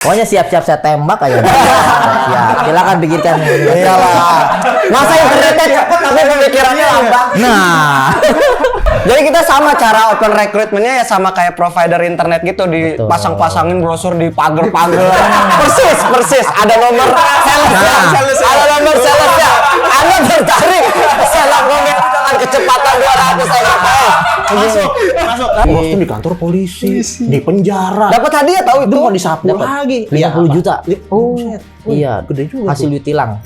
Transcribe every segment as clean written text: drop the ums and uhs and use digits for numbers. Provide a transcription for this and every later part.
Pokoknya siap-siap saya tembak aja. Siap. Silakan pikirkan. Iyalah. Masa internetnya cepet tapi pemikirannya lambat. Nah. Jadi kita sama cara open recruitment-nya ya sama kayak provider internet gitu, dipasang-pasangin brosur di pagar-pagar. Persis. Ada nomor salesnya. Ada nomor salesnya. Anda tertarik salah komen dengan kecepatan 200 Mbps. Masuk. Waktu di kantor polisi, di penjara. Dapat hadiah tahu itu. Mau disapu lagi. 50 juta. Oh, Iya, gede juga. hasil duit tilang.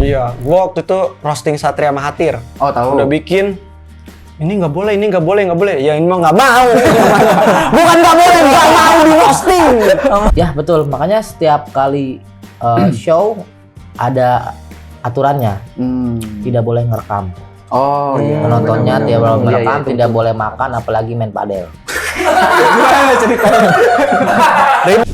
Iya, gua waktu itu roasting Satria Mahathir. Oh, tahu. Udah bikin ini nggak boleh. Ya ini mah nggak mau. Bukan nggak boleh, nggak mau di roasting. Ya, betul. Makanya setiap kali show ada aturannya. Tidak boleh ngerekam. Oh, iya. Penontonnya Benar, tidak boleh benar. merekam, Iya, tidak boleh makan, apalagi main padel.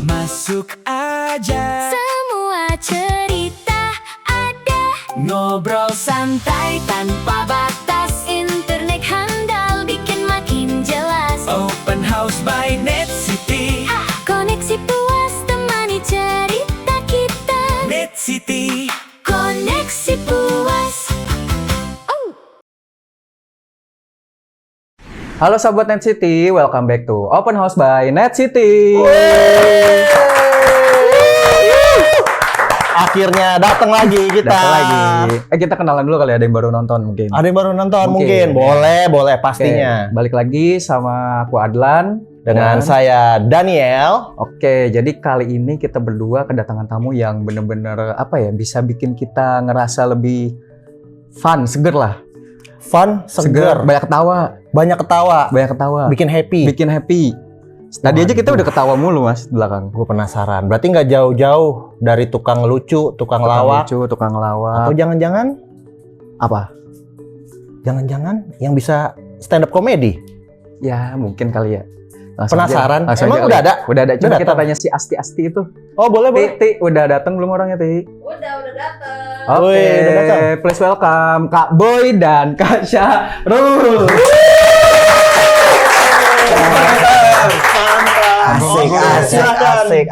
Masuk aja, semua cerita ada. Ngobrol santai tanpa batas, internet handal bikin makin jelas. Open House by Net City, koneksi puas temani cerita kita. Net City, koneksi puas. Halo sahabat Net City, welcome back to Open House by Net City. Akhirnya datang lagi kita. Datang lagi. Kita kenalan dulu kali, ada yang baru nonton mungkin. Ada yang baru nonton mungkin. Boleh pastinya. Oke, balik lagi sama aku Adlan Dengan saya Daniel. Oke, jadi kali ini kita berdua kedatangan tamu yang bener-bener bisa bikin kita ngerasa lebih fun, seger lah. Fun, seger. Banyak ketawa. Bikin happy. Tadi aja kita udah ketawa mulu mas di belakang. Gue penasaran. Berarti nggak jauh-jauh dari tukang lucu, tukang lawak. Atau jangan-jangan apa? Jangan-jangan yang bisa stand up comedy. Ya mungkin kali ya. Penasaran? Emang udah ada? Udah ada. Coba Udah kita datang? tanya si Asti itu. Oh boleh. Ti, udah datang belum orangnya Ti? Udah dateng. Oke, Wih, udah datang. please welcome Kak Boy dan Kak Syahrul. Asik.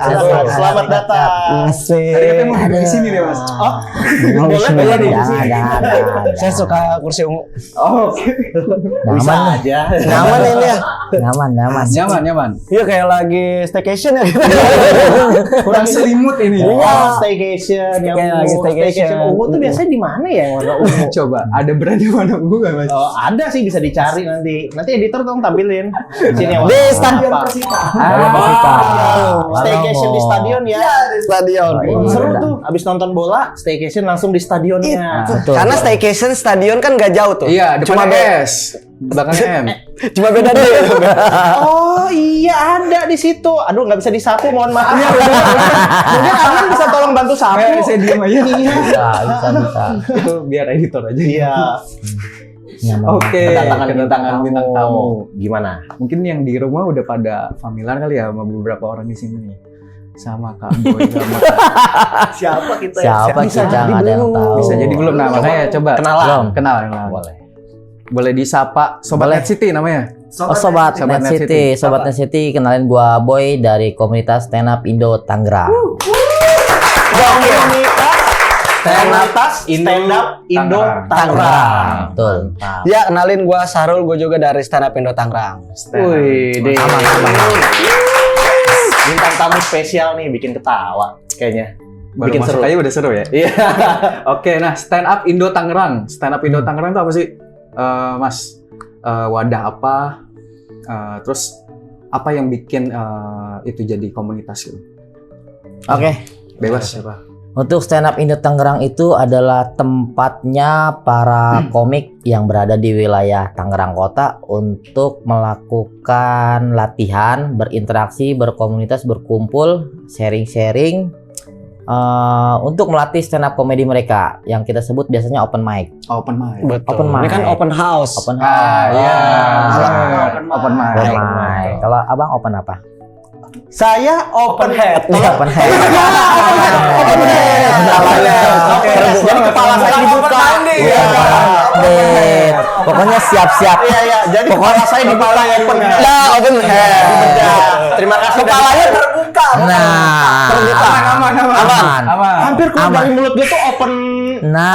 Selamat datang. Tadi mau duduk di sini nih mas. Boleh nih. Jangan. Saya suka kursi ungu. Oke. Bisa Nyaman, aja. Nyaman ini ya. Nyaman. Iya kayak lagi staycation ya. Kurang selimut ini. Staycation yang Kayak lagi staycation. ungu tuh biasanya di mana ya yang warna ungu? Coba, ada brand yang warna ungu nggak mas? Oh, ada sih bisa dicari nanti. Nanti editor tolong tampilin. Sini yang Di warna Stadion apa? Persita. Staycation di stadion ya. Di stadion. Seru tuh. Abis nonton bola, staycation langsung di stadionnya. Betul. Karena staycation stadion kan nggak jauh tuh. Iya, Cuma depannya S, belakangnya M. Cuma beda deh. Oh iya ada di situ. Aduh nggak bisa disapu, mohon maaf. Mungkin Arman bisa tolong bantu sapu. Saya diem aja. Bisa. Itu biar editor aja. Iya. Nyaman. Oke, kedatangan bintang tamu. Gimana? Mungkin yang di rumah udah pada familiar kali ya sama beberapa orang di sini nih. Sama Kak Boy sama Siapa kita? Siapa kita nggak ada yang tahu. bisa jadi belum, nah makanya coba Kenalan. kenal. Boleh disapa Sobat Net City namanya. Sobat Sobat Net Net City, City. Sobat Net City, kenalin gua Boy dari komunitas Stand Up Indo Tangerang. Stand up Indo Tangerang. Betul. Ya kenalin gua Syahrul, gua juga dari Stand Up Indo Tangerang. Wih, deh. Aman. Bintang tamu spesial nih, bikin ketawa kayaknya. Baru Bikin masuk seru. aja udah seru ya. Iya. Oke, nah Stand Up Indo Tangerang. Stand Up Indo Tangerang itu apa sih, Mas? Wadah apa? Terus apa yang bikin itu jadi komunitas gitu? Oke. Bebas siapa? Untuk Stand Up Indo Tangerang itu adalah tempatnya para komik yang berada di wilayah Tangerang Kota untuk melakukan latihan, berinteraksi, berkomunitas, berkumpul, sharing-sharing untuk melatih stand up komedi mereka yang kita sebut biasanya open mic. Open mic. Betul. Open mic. Ini kan open house. Open house. Iya. Open mic. Open mic. Kalau abang open apa? Saya open head. Open head. Open head. Oke. Jadi kepala saya dibuka. Iya. Head. Pokoknya siap-siap. Iya. Jadi kepala saya dibuka open head. Nah, open head. Terima kasih. Kepalanya terbuka. Nah, Terbuka. Aman. Hampir keluar dari mulut gue tuh open. nah,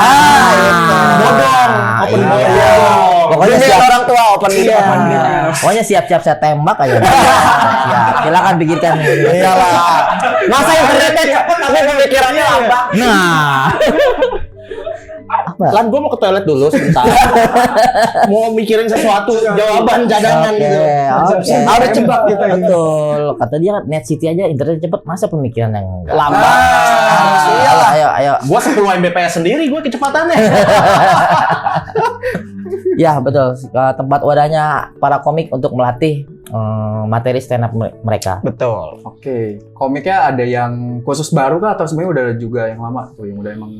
bodong, open iya. bodong. Pokoknya Ini siap. orang tua open Iya. open. Pokoknya siap-siap saya tembak aja. Siap. Silakan pikirkan. Iyalah. Masa internetnya tapi pemikirannya lambat. Nah. Apa? Lan gue mau ke toilet dulu sebentar. Mau mikirin sesuatu, jawaban cadangan gitu. Oke. Harus cepat gitu. Betul. Kata dia net city aja internet cepet, masa pemikiran yang enggak? Lambat. Iyalah, ayo. Gue 10 Mbps sendiri gue kecepatannya. Ya, betul. Tempat wadahnya para komik untuk melatih materi stand up mereka. Betul. Oke, komiknya ada yang khusus baru kah atau sebenarnya udah ada juga yang lama tuh yang udah emang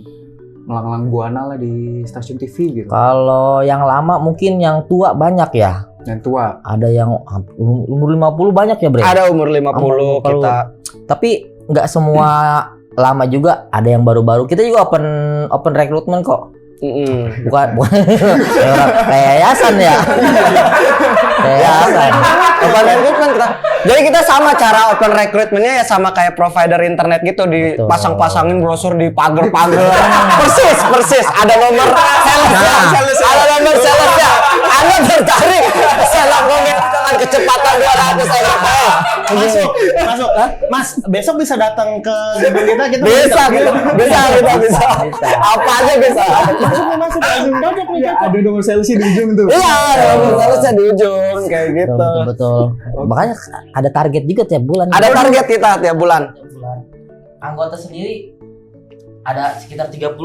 melanglang buana lah di stasiun TV gitu. Kalau yang lama mungkin yang tua banyak ya. Yang tua. Ada yang umur 50 banyak ya, Bre? Ada umur 50 kita. Tapi nggak semua lama juga, ada yang baru-baru. Kita juga open recruitment kok. Bukan kayak yayasan ya. Kayak yayasan. Open recruitment kita. Jadi kita sama cara open recruitmentnya ya sama kayak provider internet gitu, Betul. dipasang-pasangin brosur di pagar-pagar. persis. Ada nomor salesnya. Ada nomor salesnya. Anda tertarik seleb komik dengan kecepatan 200 Mbps. Masuk. Mas, besok bisa datang ke gedung kita Bisa. Apa aja bisa. Masuk langsung cocok nih. Ada nomor salesnya di ujung tuh. Iya, ada nomor salesnya di ujung kayak gitu. Betul. Makanya ada target juga tiap bulan. Ada target kita tiap bulan. Anggota sendiri ada sekitar 35.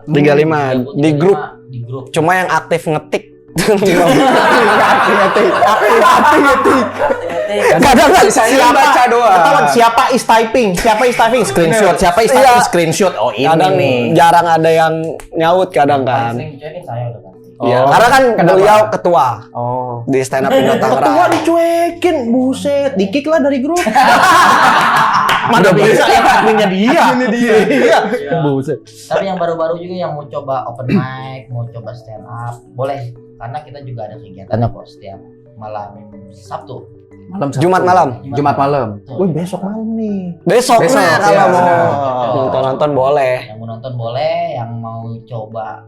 35 di grup. Di grup. Cuma yang aktif ngetik. Kadang sisanya baca doang. Ketahuan siapa is typing screenshot, siapa is typing screenshot. Oh ini Kadang nih. jarang ada yang nyaut kadang kan. Sering dicuekin saya udah pasti. Iya, Oh. karena kan Kenapa? beliau ketua Oh. di stand up Indo Ketua Tangerang. dicuekin, buset, di-kick lah dari grup. Mana bisa yang adminnya dia. Iya. Buset. Tapi yang baru-baru juga yang mau coba open mic, mau coba stand up, boleh. Karena kita juga ada kegiatannya kok setiap malam Sabtu. Malam Sabtu. Jumat malam. Jumat malam. Wih, besok malam nih. Besoknya Besok, kalau iya, mau benar. nonton boleh. Yang mau nonton boleh, yang mau coba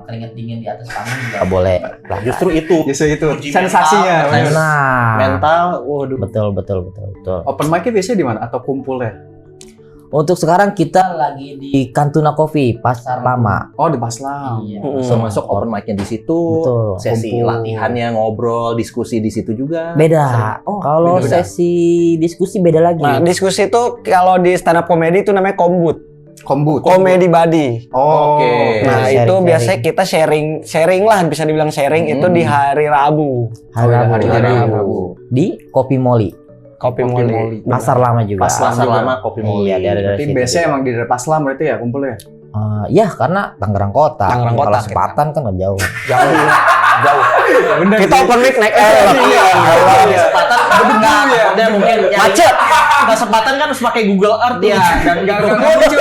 keringet dingin di atas panggung juga boleh. Lah justru itu. Justru itu Uji sensasinya. mental. bener. Nah, Mental, waduh. betul. Open mic-nya biasanya di mana atau kumpulnya? Untuk sekarang kita lagi di Kantuna Coffee, Pasar Lama. Oh, di Paslam. Iya. Masuk open mic-nya di situ. Betul. Sesi Kumpul. latihannya, ngobrol, diskusi di situ juga. Beda. Oh, Kalau beda. sesi diskusi beda lagi. Nah, diskusi itu kalau di stand up comedy itu namanya kombut. Kombut. Comedy buddy. Oh. Oke. Nah, Sharing, itu sharing. biasanya kita sharing lah, bisa dibilang sharing itu di hari Rabu. Hari Rabu. Hari Rabu. Rabu. Di Kopi Moli. Kopi Kopi Moli. Moli. Pasar Lama juga. Pasar Pasar juga. lama kopi moli. Iya, dari Berarti situ. biasanya emang di daerah Paslam berarti ya kumpulnya? Ya, karena Tangerang Kota. Tangerang Kota Kalau kita. Sepatan kan nggak jauh. Jauh. Bener. Kita open mic naik elok. Kesempatan enggak, maksudnya mungkin Macet. Kesempatan kan harus pakai Google Earth ya. Dan Enggak muncul.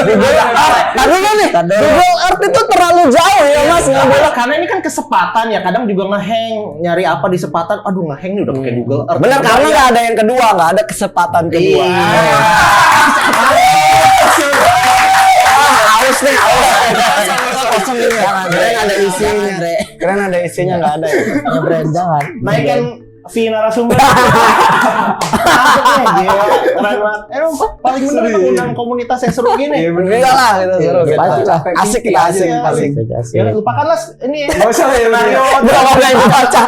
Tapi kan nih, Google Earth itu terlalu jauh ya Mas. Ngambilnya karena ini kan kesempatan ya, kadang juga ngehang, nyari apa di sepatan, aduh ngehang nih udah pakai Google Earth. Bener, karena nggak ada yang kedua, nggak ada kesempatan kedua. Haus nih, kosong nih. Keren ada isinya. Keren ada isinya, nggak ada ya. Ya, brand jangan. Naikkan fee narasumber. Masuk nih, gila. Keren banget. Emang paling bener undang komunitas yang seru gini. Iya, bener. Iya lah, kita seru. Iya, kita. pasti lah. Asik kita asik. Iya, asik. Asik. Ya lupakanlah ini ya. Nggak usah ya, Skenario. Berapa yang dibaca?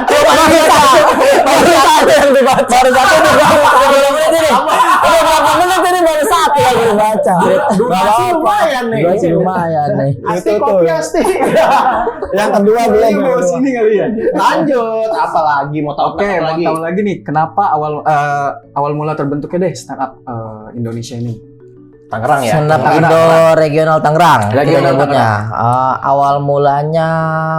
Baru satu yang dibaca. Baru satu yang dibaca. Berapa menit ini baru satu yang dibaca. Durasi lumayan nih. Durasi lumayan nih. Asti Itu tuh. kopi asti. Yang kedua belum. Ini bawa sini kali ya. Lanjut, apalagi mau tahu Oke, apa mau lagi? tahu lagi nih, kenapa awal mula terbentuknya deh stand up Indonesia ini? Tangerang ya. Stand up Tangerang. Indo Regional Tangerang. Regional Nyebutnya. Awal mulanya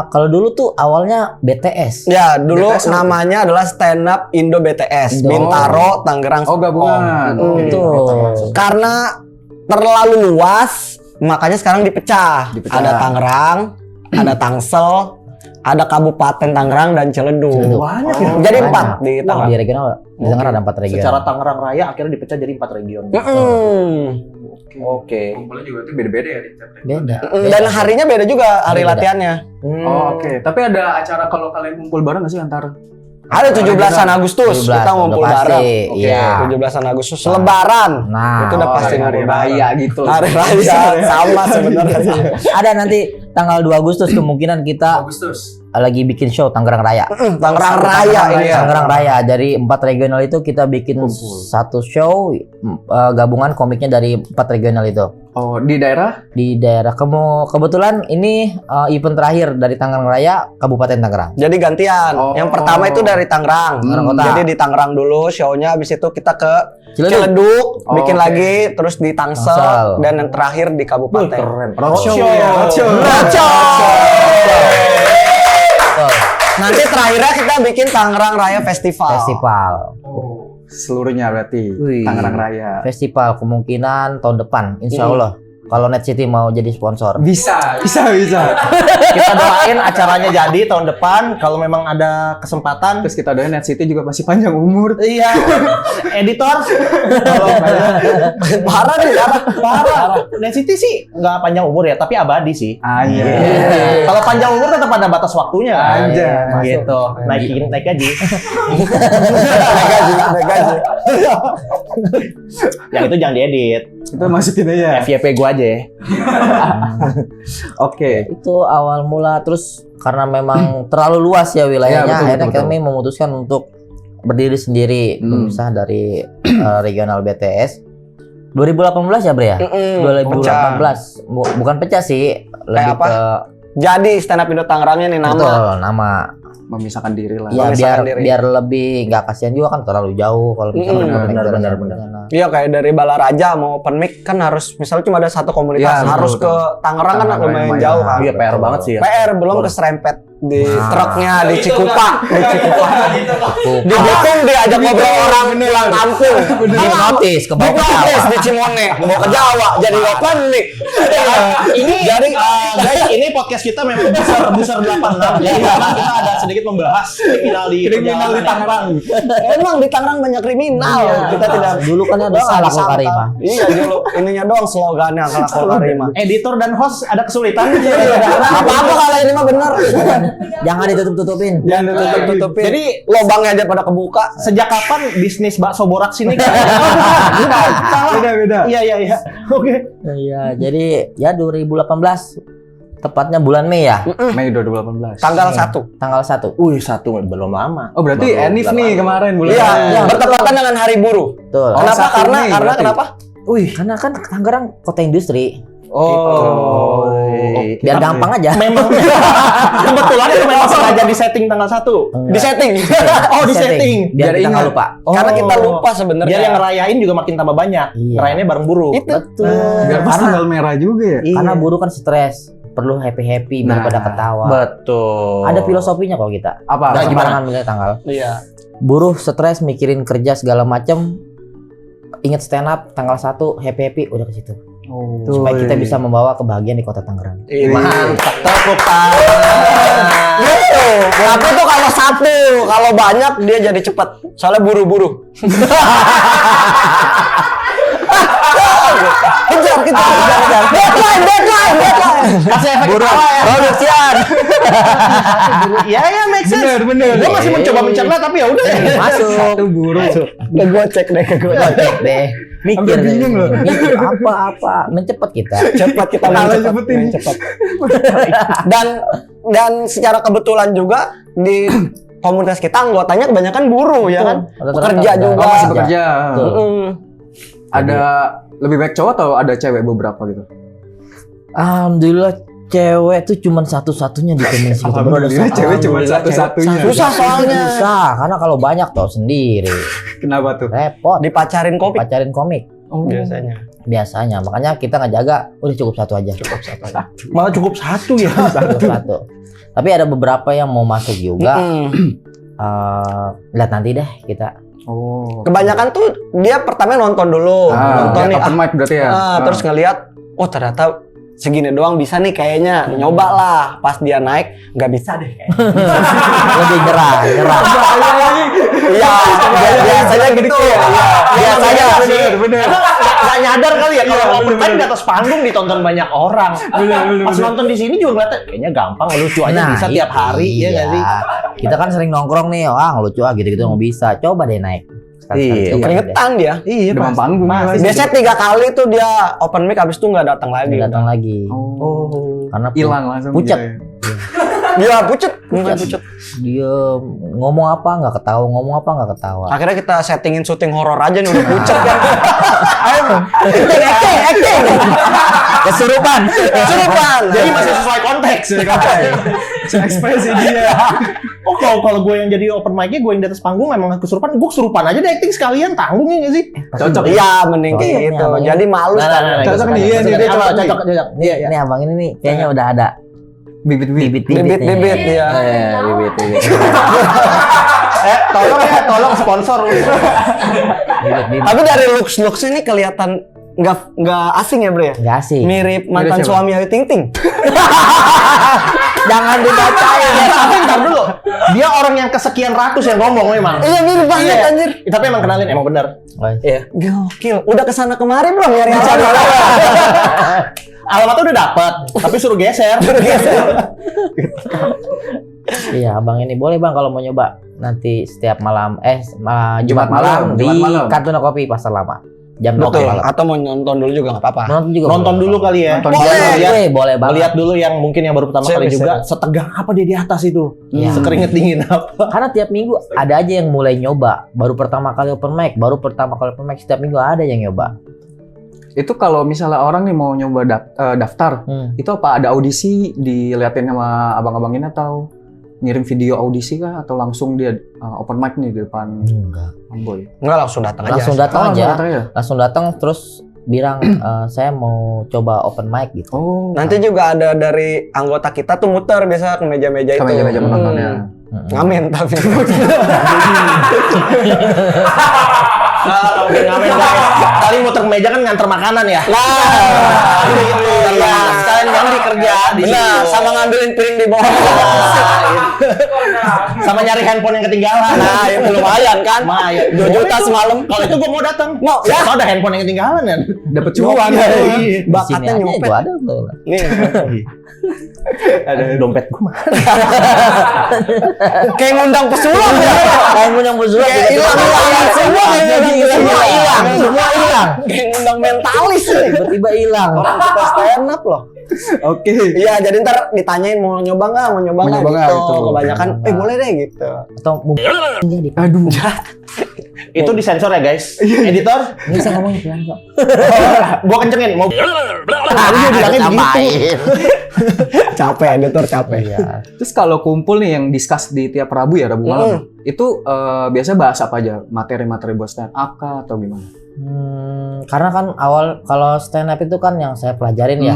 kalau dulu tuh awalnya BTS. Ya, dulu BTS apa? namanya adalah Stand Up Indo BTS, Indo. Bintaro, Tangerang. Oh, gabungan. Oh, Oke. Betul. Karena terlalu luas, makanya sekarang dipecah. Dipecah. Ada Tangerang, ada Tangsel, ada Kabupaten Tangerang dan Ciledug. Banyak ya. Jadi Banyak. 4 di Tangerang. Di regional di Tangerang ada 4 regional. Secara Tangerang Raya akhirnya dipecah jadi 4 region. Oke. Kumpulnya juga itu beda-beda ya di tiap region. Beda. Dan harinya beda juga hari Beda. latihannya. Oh, oke. Tapi ada acara kalau kalian kumpul bareng nggak sih antar? Ada 17-an Agustus 17, kita ngumpul udah pasti, bareng. iya. 17-an Agustus Lebaran. Nah, Itu udah pasti hari ngumpul raya bareng. gitu. Hari raya sama sebenarnya. ada nanti tanggal 2 Agustus kemungkinan kita Agustus. lagi bikin show Tangerang Raya. Tangerang Raya ini ya. Tangerang Raya. Dari 4 regional itu kita bikin satu show gabungan komiknya dari 4 regional itu. Oh, di daerah? Di daerah kebetulan ini event terakhir dari Tangerang Raya Kabupaten Tangerang. Jadi gantian. Oh. Yang pertama itu dari Tangerang. Tangerang Kota. Jadi di Tangerang dulu show-nya, habis itu kita ke Ciledug. Ciledug, Oh, bikin oke. lagi, terus di Tangsel, Tangsel. dan yang terakhir di Kabupaten. Keren. Roadshow. Roadshow. Betul. Nanti terakhirnya kita bikin Tangerang Raya Festival. Festival. Oh, seluruhnya berarti Wih. Tangerang Raya. Festival kemungkinan tahun depan insya Allah. Kalau Net City mau jadi sponsor. Bisa. Kita doain acaranya jadi tahun depan kalau memang ada kesempatan. Terus kita doain Net City juga masih panjang umur. Iya. Editor. Parah nih, Parah. Net City sih nggak panjang umur ya, tapi abadi sih. Anjir. Kalau panjang umur tetap ada batas waktunya kan. Anjay. Gitu. Naik gaji. Naik gaji. Yang itu jangan diedit. Itu masukin aja. FYP gua aja. Oke. Itu awal mula terus karena memang terlalu luas ya wilayahnya, Ya, betul, akhirnya betul, kami memutuskan untuk berdiri sendiri, berpisah dari regional BTS. 2018 ya Bre ya? 2018 bukan pecah sih, lebih apa? ke Jadi stand up Indo Tangerangnya nih nama. betul, nama. Memisahkan diri lah. Ya Memisahkan biar diri. biar lebih nggak kasihan juga kan terlalu jauh kalau misalnya benar. Iya, kayak dari Balaraja mau open mic kan harus misalnya cuma ada satu komunitas, Iya, harus betul, ke Tangerang kan Tangerang lumayan lumayan jauh kan. Iya, PR banget sih ya. PR belum keserempet di Nah. truknya di Cikupa, didukung diajak ngobrol orang pulang kampung. Hipnotis ke bawah Hipnotis di Cimone, mau ke Jawa jadi open mic. Ini jadi guys, ini podcast kita memang besar 86. Jadi memang kita ada sedikit membahas kriminal di Tangerang. Emang di Tangerang banyak kriminal. Kita tidak dulu kan ada salah kok Karima. Iya, dulu ininya doang slogannya Kalakol Karima. Editor dan host ada kesulitan. Apa-apa kalau ini mah bener. Jangan ditutup-tutupin. Jangan ditutup-tutupin. Jadi lubangnya aja pada kebuka. sejak kapan bisnis bakso borak sini? Beda. Iya. Oke. Iya, jadi ya 2018 tepatnya bulan Mei ya, Mei 2018. Tanggal 1. tanggal 1. Wih, satu belum lama. Oh, berarti Enif nih kemarin bulan. Iya, Iya, bertepatan dengan Hari Buruh. Betul. Oh, Kenapa? 1 Karena Mei berarti. kenapa? Wih, karena kan Tangerang kota industri. Oh. Biar gampang aja. Memang kebetulan itu memang sengaja di setting tanggal 1. Di setting. Oh, di setting. Biar kita nggak ingat. lupa. Karena kita lupa sebenarnya. Biar yang ngerayain juga makin tambah banyak. Iya. Ngerayainnya bareng buruh. Itu. Betul. Biar pas karena, tanggal merah juga ya. karena buruh kan stres, perlu happy Nah, daripada ketawa. Betul. Ada filosofinya kok kita. Apa? Nah, Gimana? gimana milih tanggal? Iya. Buruh stres mikirin kerja segala macem. Ingat stand up tanggal 1 happy udah ke situ. Oh. Supaya kita bisa membawa kebahagiaan di kota Tangerang. Mantap. Tepuk tangan. Gitu. Tapi tuh kalau satu, kalau banyak dia jadi cepat. Soalnya buru-buru. Kejar. Deadline. Kasih efek ketawa ya. Produksian. Iya, make sense. Bener. Gue masih mencoba mencerna tapi ya udah. Masuk. Satu buruh. Gue cek deh. Cek deh. Mikir Sampai bingung loh. Mikir apa. Mencepat kita. Cepat kita main cepat. Dan secara kebetulan juga di komunitas kita anggotanya kebanyakan buruh ya kan. Pekerja juga. Oh, masih bekerja. Betul. Ada lebih baik cowok atau ada cewek beberapa gitu? Alhamdulillah cewek tuh cuman satu-satunya di komisi kita. Baru ada Alhamdulillah, satu. cewek cuma Alhamdulillah, satu-satunya. cewek Susah soalnya. Susah karena kalau banyak tau sendiri Kenapa tuh? repot. Dipacarin kopi Pacarin komik Oh. biasanya. makanya kita ngejaga udah cukup satu aja. Malah cukup satu ya. Satu. Tapi ada beberapa yang mau masuk juga. Lihat nanti deh kita. Oh. Kebanyakan tuh dia pertama nonton dulu, nonton nih. open mic berarti ya. Terus ngelihat, oh ternyata segini doang bisa nih kayaknya. Nyoba lah. Pas dia naik nggak bisa deh kayaknya. Lebih nyerah. Iya, biasanya gitu. Biasanya. Bener. Gak nyadar kali ya kalau open mic di atas panggung ditonton banyak orang. Pas nonton di sini juga ngeliatnya kayaknya gampang, lucu aja bisa tiap hari ya nggak sih? Kita kan sering nongkrong nih, lucu gitu-gitu nggak bisa. Coba deh naik. Iya. Keringetan dia. Iya, Demam panggung. Biasanya 3 kali tuh dia open mic habis itu nggak datang lagi. Datang lagi. Oh. Karena Hilang langsung. pucat. dia. Dia pucet, bukan pucet. Dia ngomong apa nggak ketawa. Akhirnya kita settingin syuting horor aja nih udah pucet kan. Ayo, acting. Kesurupan. Jadi masih sesuai konteks. Ekspresi dia. Oh kalau gue yang jadi open mic-nya, gue yang di atas panggung emang kesurupan, gue kesurupan aja deh acting sekalian, tanggung ya nggak sih? Cocok. Iya, mending kayak Cocok gitu. nih, abang. Jadi malu kan. Cocok nih, iya nih, dia cocok nih. Cocok. Iya. Ini abang ini nih kayaknya udah ada Bibit-bibit. Bibit-bibit ya. Bibit. Tolong sponsor. bibit. Tapi dari looks-looksnya nih kelihatan nggak asing ya bro ya? Nggak asik. Mirip mantan Mirip siapa? suami Ayu Ting Ting. Jangan dibacain. Tapi ntar dulu, dia orang yang kesekian ratus yang ngomong memang. Iya mirip banget Iya. anjir. Tapi emang kenalin, emang bener. Iya. Gokil. Udah kesana kemari belum nyari acara? Alamatnya udah dapet, tapi suruh geser. Iya, abang ini boleh bang kalau mau nyoba nanti setiap malam Jumat malam di Jumat malam. Kantuna Kopi Pasar Lama. Jam 2 Betul. malam. Atau mau nonton dulu juga nggak apa-apa. Nonton juga. Nonton boleh, dulu Bang. kali ya. Nonton Boleh. dulu. Lihat, Boleh banget. lihat dulu yang mungkin yang baru pertama Siap, kali siap. juga. Setegang apa dia di atas itu? Iya. Sekeringet dingin apa? Karena tiap minggu ada aja yang mulai nyoba. Baru pertama kali open mic, setiap minggu ada yang nyoba. Itu kalau misalnya orang nih mau nyoba daftar, itu apa ada audisi diliatin sama abang-abang ini atau ngirim video audisi kah atau langsung dia open mic nih di depan Enggak. Boy? Enggak langsung datang aja. Langsung datang aja. Ya? Langsung datang terus bilang saya mau coba open mic gitu. Oh. Nanti juga ada dari anggota kita tuh muter biasa ke meja-meja ke itu. meja-meja penontonnya. Ngamen tapi. Kalau udah ngamen guys, kali muter meja kan nganter makanan ya. Nah, gitu. iya. Sekalian nyambi kerja di Benar, situ. sama ngambilin piring di bawah. Sama nyari handphone yang ketinggalan. Nah, itu lumayan kan? Lumayan. 2 juta semalam. Kalau itu gua mau datang. Mau, ya? Siapa tahu ada handphone yang ketinggalan kan. Dapat cuan. Iya. Di sini Bakatnya aja nyopet. gua ada tuh. Nih, Ada dompet gua mah. kayak ngundang pesulap ya. Kayak ngundang pesulap Kayak gitu. hilang semua, Semua hilang. Kayak ngundang mentalis nih. Tiba-tiba hilang. Orang kita stand up loh. Oke. Iya, jadi ntar ditanyain mau nyoba nggak Mau nyoba nggak, gitu. gitu. Kebanyakan, boleh deh gitu. Atau mau jadi. Aduh. Itu disensor ya guys. Editor, Nggak bisa ngomong pelan kok. gua kencengin mau. Dia bilangnya begitu. Capek, editor capek. Iya. Terus kalau kumpul nih yang discuss di tiap Rabu ya, Rabu malam. Itu biasanya bahas apa aja? Materi-materi buat stand up kah atau gimana? Karena kan awal kalau stand up itu kan yang saya pelajarin ya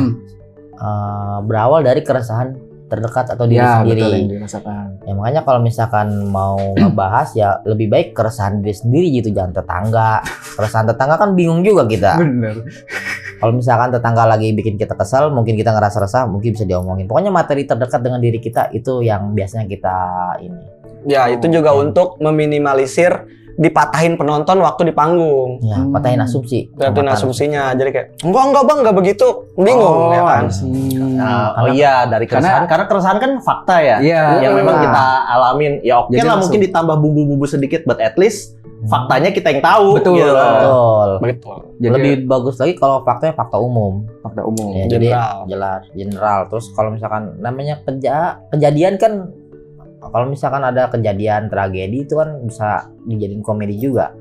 berawal dari keresahan terdekat atau diri Ya, sendiri. betul yang dirasakan. Ya makanya kalau misalkan mau ngebahas ya lebih baik keresahan diri sendiri gitu, jangan tetangga. Keresahan tetangga kan bingung juga kita. Bener. Kalau misalkan tetangga lagi bikin kita kesal, mungkin kita ngerasa resah, mungkin bisa diomongin. Pokoknya materi terdekat dengan diri kita itu yang biasanya kita ini. Ya, itu juga untuk meminimalisir dipatahin penonton waktu di panggung. Ya, patahin asumsi. Patahin Pematahan. asumsinya. Jadi kayak, enggak bang, enggak begitu. Bingung ya kan. Oh iya, dari keresahan. Karena keresahan kan fakta ya. Iya. Yang memang kita alamin. Ya oke Jadi lah, langsung. mungkin ditambah bumbu-bumbu sedikit, but at least faktanya kita yang tahu. Betul. Gitu. Betul. Betul. Jadi Lebih bagus lagi kalau faktanya fakta umum. fakta umum. Ya, jadi General. jelas general. Terus kalau misalkan namanya kejadian kan, kalau misalkan ada kejadian tragedi itu kan bisa dijadiin komedi juga.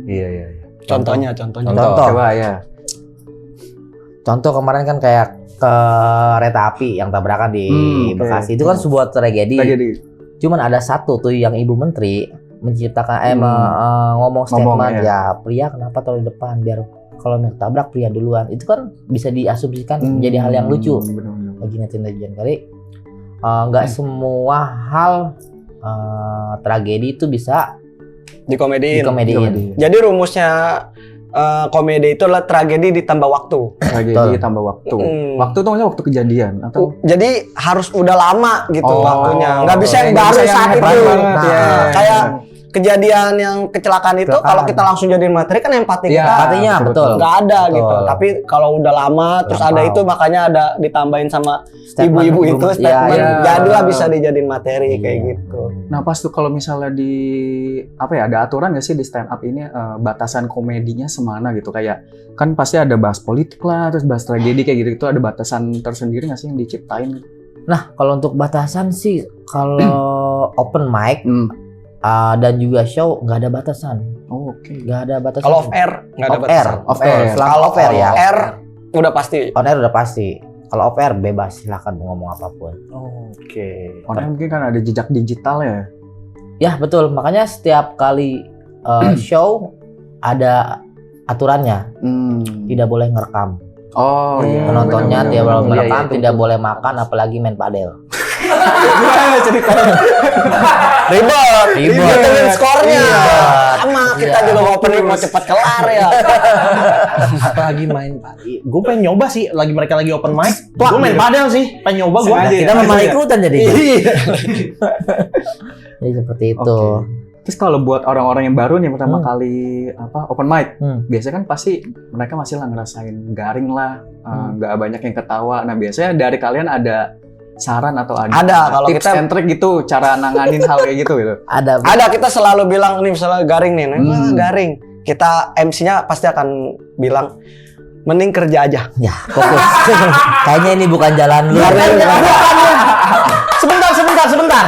Iya. Contohnya. Contoh. Coba ya. Contoh kemarin kan kayak kereta api yang tabrakan di Oke. Bekasi itu kan sebuah tragedi. Tragedi. Cuman ada satu tuh yang ibu menteri menciptakan ngomong Ngomong, statement ya. ya pria kenapa taruh di depan biar kalau mau tabrak pria duluan. Itu kan bisa diasumsikan menjadi hal yang lucu Bener-bener. bagi netizen kali. Nggak semua hal tragedi itu bisa Dikomediin. dikomediin. Jadi rumusnya komedi itu adalah tragedi ditambah waktu. Tragedi tambah waktu. Waktu tuh maksudnya waktu kejadian atau? Jadi harus udah lama gitu waktunya. Nggak bisa yang nggak baru bisa yang saat itu. hebat banget, ya. Kayak kejadian yang kecelakaan itu kalau kita langsung jadiin materi kan empati Iya, kita Empatinya betul. nggak ada Betul. gitu. Tapi kalau udah lama terus ada itu makanya ada ditambahin sama Statement ibu-ibu itu statement. iya. Jadilah bisa dijadiin materi kayak gitu. Nah pas tuh kalau misalnya di apa ya ada aturan nggak sih di stand up ini batasan komedinya semana gitu kayak kan pasti ada bahas politik lah terus bahas tragedi kayak gitu itu ada batasan tersendiri nggak sih yang diciptain? Nah, kalau untuk batasan sih kalau open mic dan juga show nggak ada batasan. Oh, oke. Nggak ada batasan. Kalau off air nggak ada Off air. batasan. Off air. Selama Kalau off air ya. on air udah pasti. On air udah pasti. Kalau off air bebas, silakan ngomong apapun. Oke. Karena mungkin kan ada jejak digital ya. Ya betul, makanya setiap kali show ada aturannya, tidak boleh ngerekam. Oh iya. Penontonnya benar-benar. tidak boleh Iya, merekam, itu. tidak boleh makan, apalagi main padel. Gimana ceritanya? Ribet. Ngitungin skornya. Iya. Sama kita juga mau opening mau cepat kelar ya. Apalagi main padel. Gue pengen nyoba sih, mereka lagi open mic. Gue main padel sih, pengen nyoba gue. Sengaja. Kita malah ikutan jadi. Iya. Jadi seperti itu. Oke. Terus kalau buat orang-orang yang baru nih pertama kali open mic, biasanya kan pasti mereka masih lah ngerasain garing lah, nggak banyak yang ketawa. Nah biasanya dari kalian ada saran atau Ada, kalau tips kita- and trick gitu cara nanganin hal kayak gitu gitu. Ada kita selalu bilang nih misalnya garing nih, garing. Kita MC-nya pasti akan bilang mending kerja aja. Ya, fokus. Kayaknya ini bukan jalan lu. Sebentar.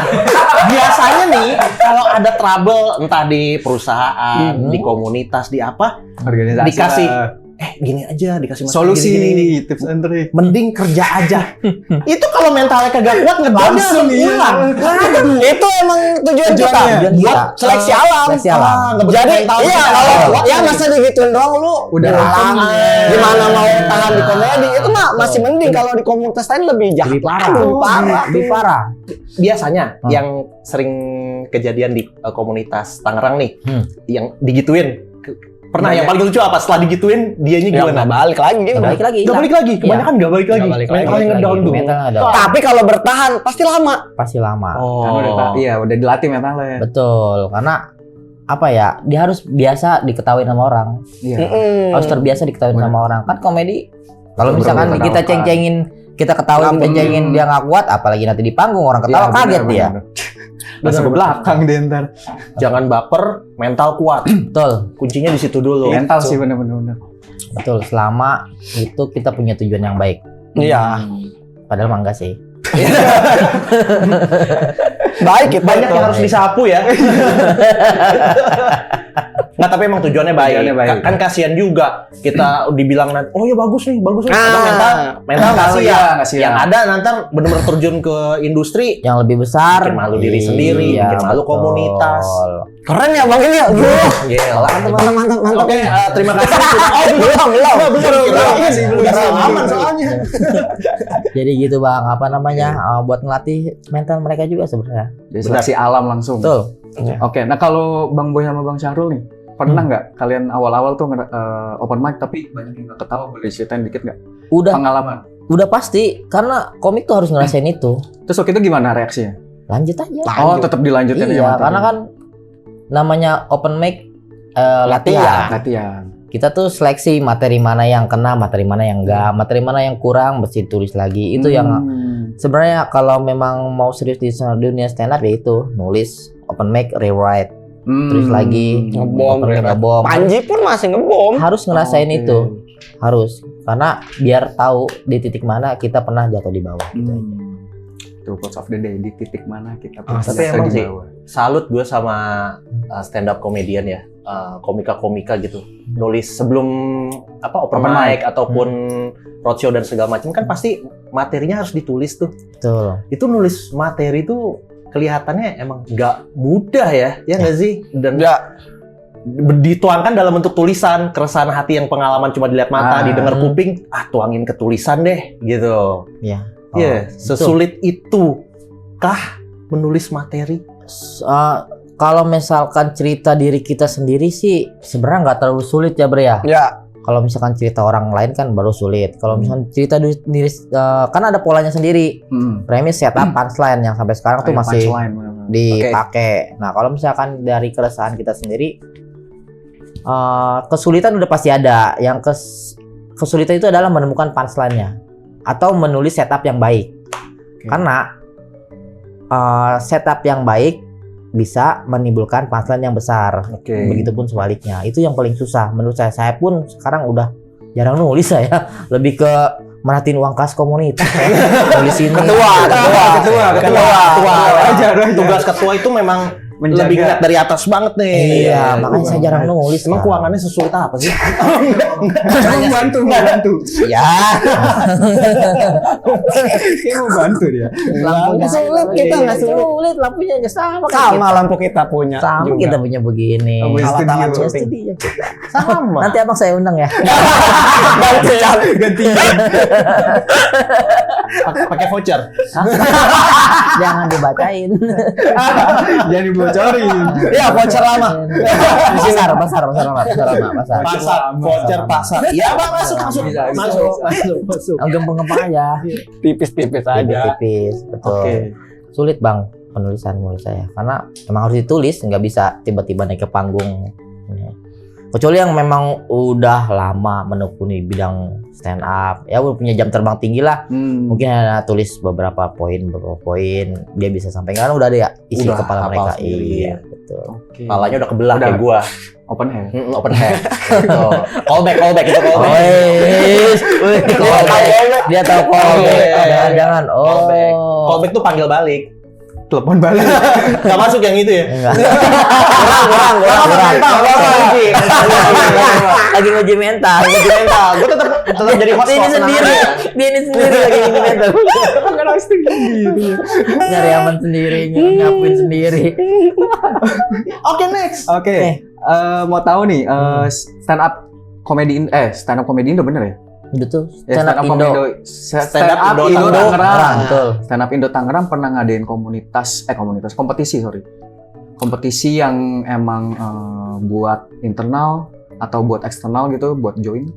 Biasanya nih kalau ada trouble entah di perusahaan, di komunitas, di apa, Organisasi dikasih lah. gini aja, dikasih materi Solusi gini. tips and trick. Mending kerja aja. Itu kalau mentalnya kagak kuat Langsung pulang. Itu emang tujuan kita. Tujuan Buat kita. seleksi alam. Seleksi alam. Jadi mental iya kita. kalau Kuat ya nih. masa digituin doang lu Udah hilang. langsung. Gimana mau tahan di komedi itu mah masih mending kalau di komunitas lain lebih jahat. Lebih parah. Lebih parah. Lebih parah. Biasanya yang sering kejadian di komunitas Tangerang nih, yang digituin. Pernah yang paling lucu apa? Setelah digituin, dianya Ya gimana? nggak balik lagi. Nggak balik lagi. Nggak balik lagi. Kebanyakan nggak balik lagi. Nggak balik lagi. Mentalnya ngedown tuh. Mentalnya ngedown. Tapi kalau bertahan pasti lama. Pasti lama. Kan udah dilatih mentalnya. Betul, karena apa ya? Dia harus biasa diketahui sama orang. Iya. Harus terbiasa diketahui sama orang. Kan komedi kalau Betul, misalkan betul, kita betul. ceng-cengin, kita ketahui, kita cengin dia nggak kuat, apalagi nanti di panggung orang ketawa kaget dia. Langsung ke belakang dia ntar. Jangan baper, mental kuat. Betul, Kuncinya di situ dulu. Mental sih bener-bener. betul. Selama itu kita punya tujuan yang baik. Iya. Padahal mah enggak sih. Baik kita Banyak itu. yang harus disapu ya. Nggak, tapi emang tujuannya baik. Tujuannya baik. Kan kasihan juga kita dibilang nanti, oh ya bagus nih. Padahal Ah. mental nggak Mental, siap. iya, nggak siap. Yang ada nanti benar-benar terjun ke industri, Yang lebih besar, bikin malu diri sendiri, Iya, bikin malu betul. komunitas. Keren ya Bang ini ya. Gila. Mantap. Oke, terima kasih. Belum. Aman soalnya. Jadi gitu Bang, apa namanya? Buat ngelatih mental mereka juga sebenarnya. Jadi seleksi alam langsung. Betul. Oke, nah kalau Bang Boy sama Bang Syahrul nih, pernah nggak kalian awal-awal tuh open mic tapi banyak yang nggak ketawa, boleh ceritain dikit nggak Udah pengalaman? udah pasti karena komik tuh harus ngerasain itu. Terus waktu itu gimana reaksinya? Lanjut aja. Oh, tetap dilanjutin aja Iya, materi. karena kan namanya open mic latihan. latihan. Kita tuh seleksi materi mana yang kena, materi mana yang enggak, materi mana yang kurang mesti tulis lagi. Itu yang sebenarnya kalau memang mau serius di dunia stand up ya itu nulis open mic, rewrite, tulis lagi, Ngebom, open mic, ngebom. Panji pun masih ngebom. Harus ngerasain Oke. itu, harus karena biar tahu di titik mana kita pernah jatuh di bawah. Gitu aja. Tuh quotes of the day, di titik mana kita Ah, pernah tapi jatuh emang di sih, bawah. salut gue sama stand up comedian ya, komika-komika gitu. Nulis sebelum open Open mic ataupun roadshow dan segala macam kan pasti materinya harus ditulis tuh. Betul. Itu nulis materi tuh kelihatannya emang nggak mudah ya nggak sih? Dan Ya. dituangkan dalam bentuk tulisan, keresahan hati yang pengalaman cuma dilihat mata, didengar kuping, tuangin ke tulisan deh gitu. Ya. Iya, sesulit itu kah menulis materi? Kalau misalkan cerita diri kita sendiri sih sebenarnya nggak terlalu sulit ya Bre ya. Ya. Kalau misalkan cerita orang lain kan baru sulit. Kalau misalkan cerita diri kan ada polanya sendiri. Premis, setup, punchline yang sampai sekarang tuh masih dipakai. Nah kalau misalkan dari keresahan kita sendiri, kesulitan udah pasti ada. Yang kesulitan itu adalah menemukan punchline-nya atau menulis setup yang baik. Karena setup yang baik bisa menimbulkan punchline yang besar. Begitupun sebaliknya. Itu yang paling susah menurut saya. Saya pun sekarang udah jarang nulis saya. Lebih ke merhatiin uang kas komunitas. Nulis ini. Ketua. Tugas ketua itu memang lebih ngeliat dari atas banget nih. Iya, makanya saya jarang nulis. Emang keuangannya sesulit apa sih? Bantu. Ya. Kayak mau bantu dia. Lampunya Sulit kita nggak sulit. lampunya aja sama Sama lampu kita punya. sama juga. kita punya begini. Lampu Alat-alat studio. syuting. Sama. Nanti abang saya undang ya. Gantian. Pakai voucher. Jangan dibacain. Jangan dibocorin. Iya, voucher lama. Pasar lama. Pasar, voucher pasar. Iya, Bang, masuk. Gempeng aja. Tipis-tipis aja. Tipis, betul. Oke. Sulit bang penulisan menurut saya karena emang harus ditulis, nggak bisa tiba-tiba naik ke panggung. Kecuali yang memang udah lama menekuni bidang stand up, ya udah punya jam terbang tinggi lah. Mungkin ada tulis beberapa poin dia bisa sampaikan udah ada ya isi Udah kepala hafal mereka. sendiri. Iya, betul. Kepalanya udah kebelah Udah. kayak gua. Open hair. Open hair. Gitu. Callback itu callback. Callback. Dia tahu callback. Jangan. Callback. Callback tuh panggil balik. Telepon balik. Gak masuk yang itu ya? Enggak. Kurang. Lagi nguji mental. Gue tetap jadi host. Dia ini sendiri lagi nguji mental. Nyari aman sendiri, nyapuin sendiri. Oke, next. Oke. Mau tahu nih stand up komedi Indo bener ya? Betul. Ya, Stand up Indo. Stand up Indo Tangerang. Tangerang. Betul. Stand up Indo Tangerang pernah ngadain kompetisi yang emang buat internal atau buat eksternal gitu buat join.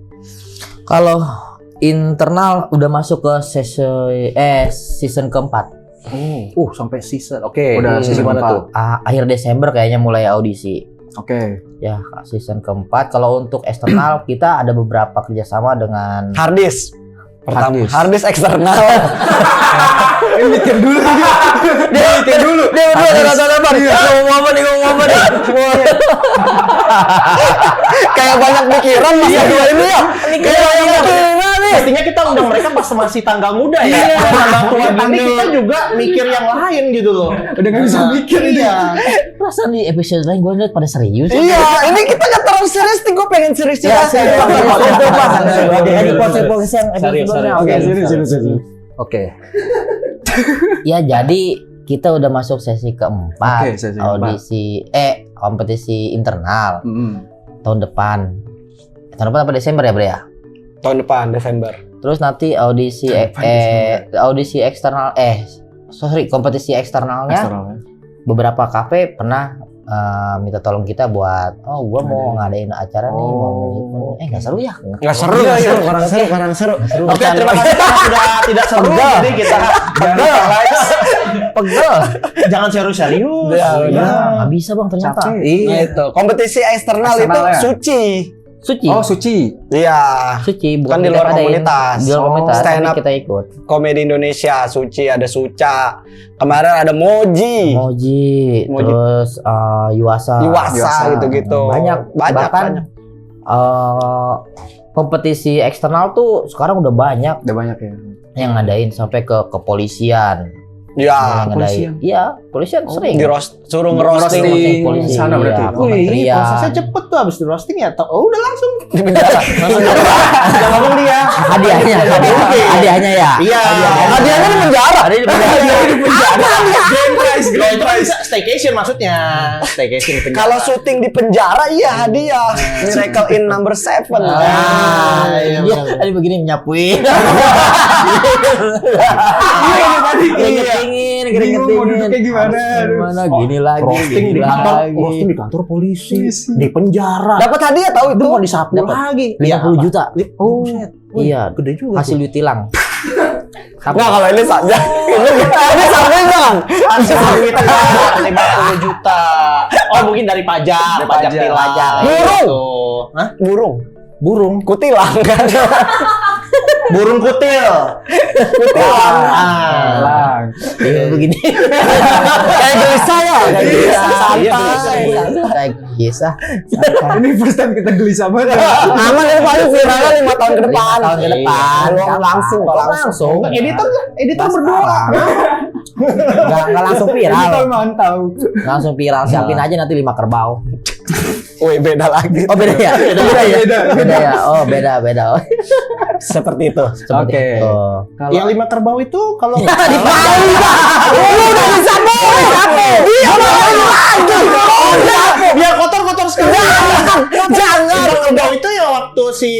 Kalau internal udah masuk ke season keempat. Sampai season. Oke. Udah season mana keempat. tuh? Akhir Desember kayaknya mulai audisi. Oke. Ya, season keempat. Kalau untuk eksternal kita ada beberapa kerjasama dengan Harddisk. Pertama, Harddisk. harddisk eksternal. Mikir dulu. Dia mikir dulu. Dia berdua ada rata-rata nih. Ngomong apa nih? Kayak banyak pikiran masa dua ini ya. Ini kayak yang Pastinya kita undang mereka pas masih tanggal muda ya. Tanggal tua ini kita juga mikir yang lain gitu loh. Udah nggak bisa mikir ini. perasaan di episode lain gue liat pada serius. Iya, ini kita nggak terlalu serius nih. Gue pengen serius Ya, ya. Podcast yang episode sebelumnya. Oke. Oke. Ya jadi kita udah masuk sesi keempat. Oke, sesi keempat. Kompetisi internal tahun depan. Tahun depan apa Desember ya Bre ya? Tahun depan Desember. Terus nanti audisi eksternal kompetisi eksternalnya beberapa kafe pernah minta tolong kita buat gua mau ngadain acara nih mau nggak seru ya? Nggak seru, kurang seru. Oke, terima kasih karena sudah tidak seru. Jadi kita Pegel. Jangan serius-serius. Nggak bisa bang ternyata. Capek. Nah, itu kompetisi eksternal itu Eksternal ya? suci. Suci. Oh, Suci. Iya. Suci bukan Kan di kita luar ngadain. komunitas. Di luar komunitas stand tapi up. kita ikut. Komedi Indonesia, Suci, ada Suca. Kemarin ada Moji. Moji. Terus Yuasa. Iwasa gitu-gitu. Banyak. Banyak. Bahkan kompetisi eksternal tuh sekarang udah banyak Udah banyak ya. yang ngadain sampai ke kepolisian. Ya, Yang ngadain. Iya, polisian sering. suruh ngerosting. Roasting polisi. sana berarti. Iya, Wih, kementerian. prosesnya cepet tuh abis di roasting ya. Udah langsung. di penjara. Udah ngomong dia. Hadiahnya ya. Iya. Hadiahnya di penjara. Ada di penjara. Grand prize. Staycation maksudnya. Staycation di penjara. Kalau syuting di penjara iya hadiah. Miracle in number 7. Iya, Tadi begini nyapuin. Keringet dingin. Mau duduknya gimana? Gimana gini lagi. Roasting gini di kantor, lagi. roasting di kantor polisi, di penjara. Dapat hadiah tahu Itu itu. mau disapu Dapat. lagi. 50 juta. Oh, Iya, gede juga. hasil duit tilang. Nggak, kalau ini saja. Ini sampai bang. Hasil duit 50 juta. Oh, mungkin dari pajak, pajak tilang. Burung. Gitu. Hah? Burung kutilang kan. Burung kutil. Kutilang. Lang. Iya begini. Kayak gelisah ya. Kayak gelisah. Santai. Kayak kisah. Ini first time kita gelisah banget. Aman ini paling viralnya 5 tahun ke 5 depan. tahun ke depan. Belum langsung. Langsung. Editor berdoa. Enggak langsung viral. Kita mantau. Langsung viral. Siapin aja nanti 5 kerbau. Wih, beda lagi. Oh beda ya? Beda ya? Oh beda. Oh, Seperti itu. seperti Oke. itu. Yang 5 kerbau itu kalau nggak Di salah- Lu udah bisa Dia mau lagi. biar kotor-kotor sekali. Jangan. Kerbau itu ya waktu si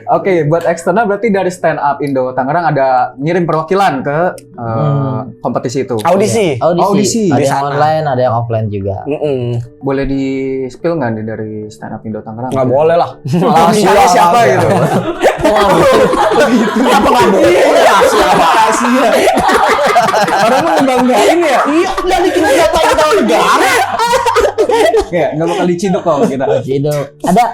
Oke, buat eksternal berarti dari Stand Up Indo Tangerang ada ngirim perwakilan ke kompetisi itu. Audisi. Audisi Ada di yang sana. online, ada yang offline juga. Boleh di spill nggak nih dari Stand Up Indo Tangerang? Nggak boleh lah. Rahasia siapa gitu? apa nggak boleh? Rahasia. Orang mau ngebanggain ya? Iya, udah bikin data kita negara. Ya, nggak bakal diciduk kok kita. Itu ada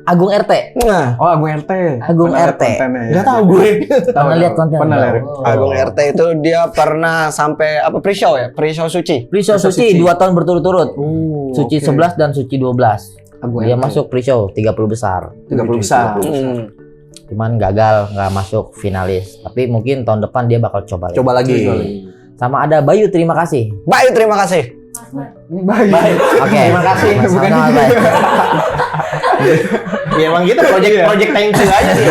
Agung RT. Nah, Oh, Agung RT. Agung Pernah liat RT. kontennya ya? Nggak tahu gue. Pernah lihat konten? Pernah lihat. Oh. Agung RT itu dia pernah sampai apa pre-show ya? Pre-show suci. Pre-show Suci 2 tahun berturut-turut. Oh, Suci oke. 11 dan Suci 12. Agung Dia RT. masuk pre-show 30 besar. 30 besar. Cuman gagal, nggak masuk finalis. Tapi mungkin tahun depan dia bakal coba. Coba lagi. Sama ada Bayu, terima kasih. Baik, terima kasih. Baik. Oke. Terima kasih. Sama-sama, Bay. Ya emang gitu project thank you aja sih.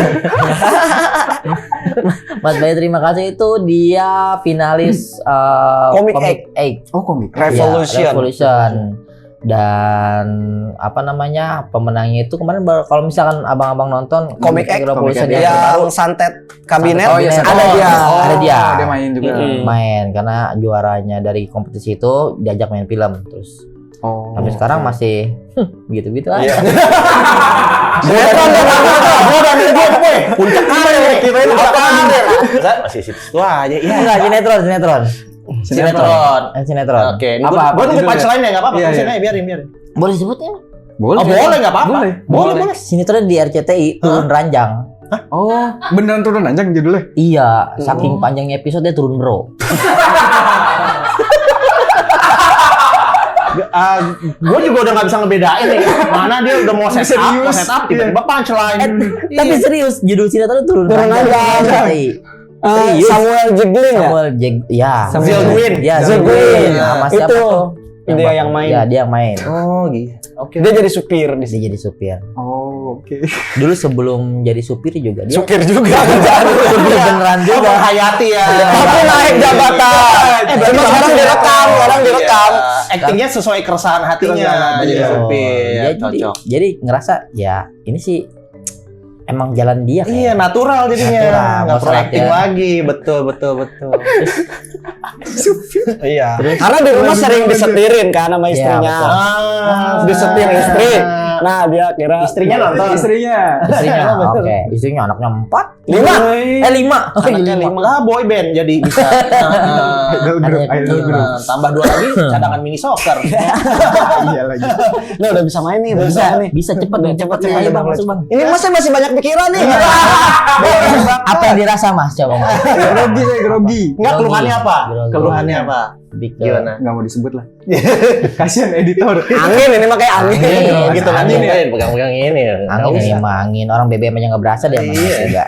Mas Bayu terima kasih itu dia finalis Comic Comic Egg. Oh, komik. Revolution. Ya, Revolution. Dan apa namanya pemenangnya itu kemarin kalau misalkan abang-abang nonton Comic Egg, Revolution Comic Egg. yang baru Yang santet kabinet. Oh, iya, ada dia. Ada dia. Dia main juga. main karena juaranya dari kompetisi itu diajak main film terus Oh. sampai sekarang masih gitu-gitu Iya. aja. Sinetron dia Gue udah nunggu gue. Puncak karir. Kirain udah karir. Masih situ aja. Iya. Enggak, sinetron. Sinetron. Oke, Apa gue nunggu judulnya? punchline ya, nggak apa-apa. Iya, Punchline iya. aja, biarin. Boleh sebutnya? Boleh. Oh, boleh, nggak apa-apa. Boleh. Sinetron di RCTI turun ranjang. Oh, beneran turun anjing judulnya? Iya, saking panjangnya episode dia turun bro. Gue juga udah nggak bisa ngebedain nih. Mana dia udah mau set up, tiba-tiba punchline. Tapi serius, judul sinetron turun ranjang. ranjang. Di RCTI. Serius? Samuel Jeglin ya? Samuel ya. Zilgwin. Ya, Zilgwin. Sama siapa Itu. tuh? Dia yang main. Ya, dia yang main. Oh, gitu. Oke. Dia jadi supir di sini. Dia jadi supir. Oh, oke. Dulu sebelum jadi supir juga dia Supir juga. supir beneran Dia juga. Hayati ya. Tapi naik jabatan. Cuma sekarang direkam, orang direkam. Actingnya sesuai keresahan hatinya. Jadi Iya. supir. Dia Cocok. jadi ngerasa ya ini sih emang jalan dia Iya, kayak. natural jadinya. Natural, Nggak nggak perlu usah acting latihan. lagi. Betul. Iya. Karena di rumah sering disetirin kan sama Iya, istrinya. betul. Disetir istri. Nah, dia kira Istrinya nonton. Istrinya. Istrinya oke. Istrinya anaknya 4. 5. 5. Oh, Anaknya 5 lah boy band jadi bisa. Idol group. Tambah 2 lagi cadangan mini soccer. Iya lagi. Nah, udah bisa main nih, udah bisa main nih. Bisa cepet dong, cepet. Ayo Bang, masuk Bang. Ini masnya masih banyak pikiran nih. Apa yang dirasa Mas? Coba Mas. Grogi saya grogi. Enggak, keluhannya apa? Grogi. Keluhannya apa? Lebih ke- Gimana? Nggak mau disebut lah. Kasihan editor. Angin ini mah kayak angin. Angin. Gitu kan Angin. ini pegang-pegang ini. Angin ini mah angin. Orang BBM aja nggak berasa dia Iya. enggak.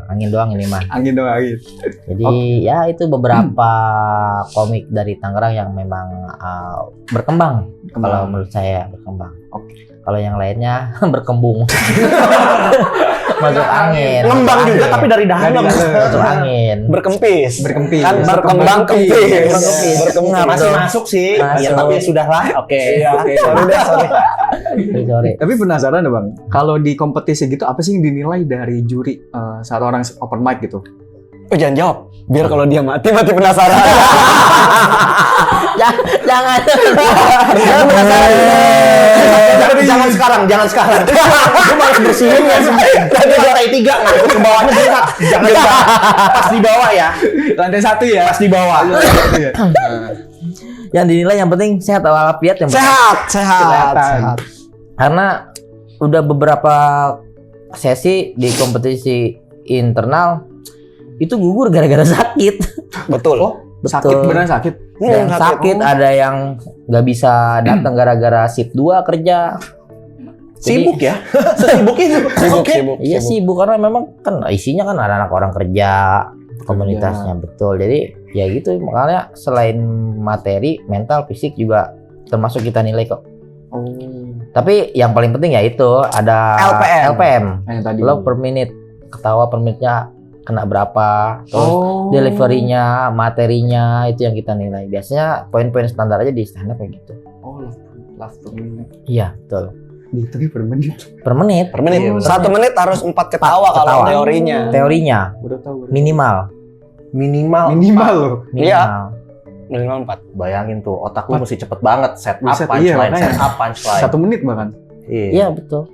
Angin doang ini mah. Angin dong angin. Jadi ya itu beberapa komik dari Tangerang yang memang berkembang. Kalau menurut saya berkembang. Oke. Kalau yang lainnya berkembung. masuk angin. Ngembang Masuk juga angin. tapi dari dalam. Masuk angin. Berkempis. Berkempis. Kan berkembang kempis. Berkempis. Berkembang. Masih Betul. masuk sih. Masuk. Ya tapi sudahlah. Oke. Iya. Oke. Sorry deh, sorry. Sorry. Tapi penasaran deh Bang, kalau di kompetisi gitu apa sih yang dinilai dari juri saat orang open mic gitu? Oh jangan jawab. Biar kalau dia mati penasaran. Jangan. Jangan sekarang. Gue malah bersihin ya. Tadi lantai 3 ngangkut ke bawahnya berat. Jangan pas di bawah ya. Lantai 1 ya? Pas di bawah. Yang dinilai yang penting sehat walafiat yang penting. Sehat. Karena udah beberapa sesi di kompetisi internal itu gugur gara-gara sakit. Betul. Sakit, beneran sakit? Ada yang sakit, ada yang nggak bisa datang gara-gara shift 2 kerja. Sibuk ya? Sibuk itu. Sibuk. Iya sibuk karena memang kan isinya kan anak-anak orang kerja komunitasnya betul. Jadi ya gitu makanya selain materi, mental, fisik juga termasuk kita nilai kok. Oh. Tapi yang paling penting ya itu ada LPM. Yang tadi. Love per minute, ketawa per menitnya kena berapa, terus deliverynya, materinya itu yang kita nilai. Biasanya poin-poin standar aja di stand up kayak gitu. Oh, love per minute. Iya betul. Dihitung per menit. Per menit. Per menit. Iya, 1 menit harus 4 ketawa kalau teorinya. Teorinya Udah tahu. minimal. Minimal loh. Minimal. Minimal 4. Bayangin tuh, otak lu mesti cepet banget. Set up, Buset, punchline, iya, set up, punchline. 1 menit bahkan. Iya betul.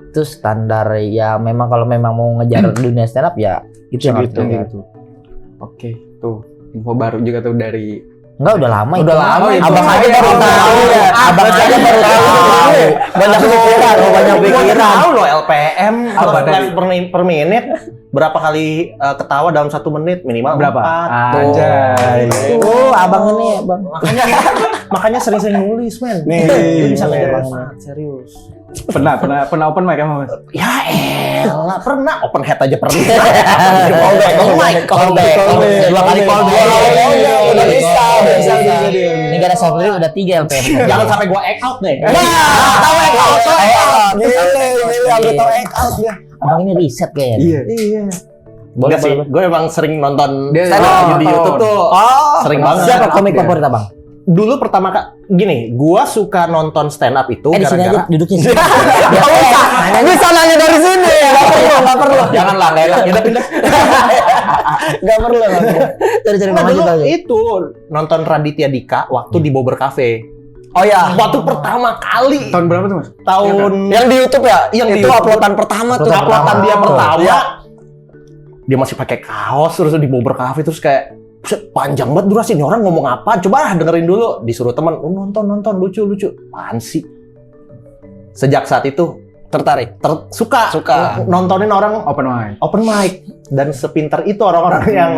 Itu standar ya memang kalau memang mau ngejar dunia stand up ya itu yang harus Gitu, dilihat. gitu. Oke, tuh info baru juga tuh dari Enggak udah lama Udah itu. lama itu. Abang aja baru tahu ya. Abang aja baru tahu. Banyak pikiran, banyak Gua pikiran. tahu loh LPM Apa live tadi? per menit berapa kali ketawa dalam 1 menit minimal berapa? 4. Anjay. Oh, abang ini abang. Makanya sering-sering nulis, men. Nih. Lu bisa ngejar Nih. banget, serius. Pernah open mic emang Mas? Ya elah, pernah open head aja pernah. Callback. 2 kali callback. Udah bisa. Ini gara software udah 3 LPM. Jangan sampai gua act out deh. Tahu Gile, ambil tahu act out dia. Abang ini riset kayaknya. Iya. Boleh Enggak sih, boleh. gue emang sering nonton Dia stand up nonton. di YouTube tuh. Sering banget. Siapa komik Dia. favorit abang? Dulu pertama gini, gua suka nonton stand up itu Di sini aja gara-gara duduknya sini. Bisa nanya dari sini. Enggak perlu. janganlah nggak enak. Ya udah pindah. Enggak perlu. Cari-cari Nah, Bang dulu Ajit aja. itu nonton Raditya Dika waktu di Bobber Cafe. Oh ya. Waktu pertama kali Tahun berapa tuh Mas? tahun Yang di YouTube ya? Yang di itu YouTube. uploadan pertama tuh. uploadan dia Betul. pertama. Iya. Dia masih pakai kaos terus di Bobber Cafe terus kayak "Buset, panjang banget durasi ini orang ngomong apa? Coba dengerin dulu." Disuruh teman, nonton lucu. Apaan sih? Sejak saat itu Tertarik. suka nontonin orang Open mic. dan sepintar itu orang-orang yang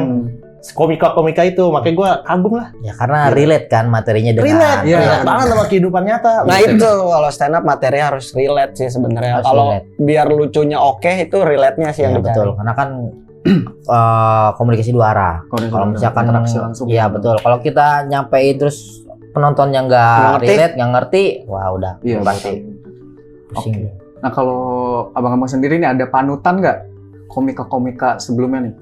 komika-komika itu, makanya gue kagum lah. Ya karena relate kan materinya dengan Relate, Iya. relate banget sama kehidupan nyata. Nah itu kalau stand up materi harus relate sih sebenarnya. Harus Kalau relate. biar lucunya oke itu relate-nya sih ya yang dicari. betul karena kan komunikasi 2 arah. Kalau misalkan interaksi langsung. iya betul. Kalau kita nyampein terus penontonnya nggak Nggak ngerti. relate, nggak ngerti, wah udah Iya, pasti betul. pusing. Oke. Nah kalau abang-abang sendiri nih ada panutan nggak komika-komika sebelumnya nih?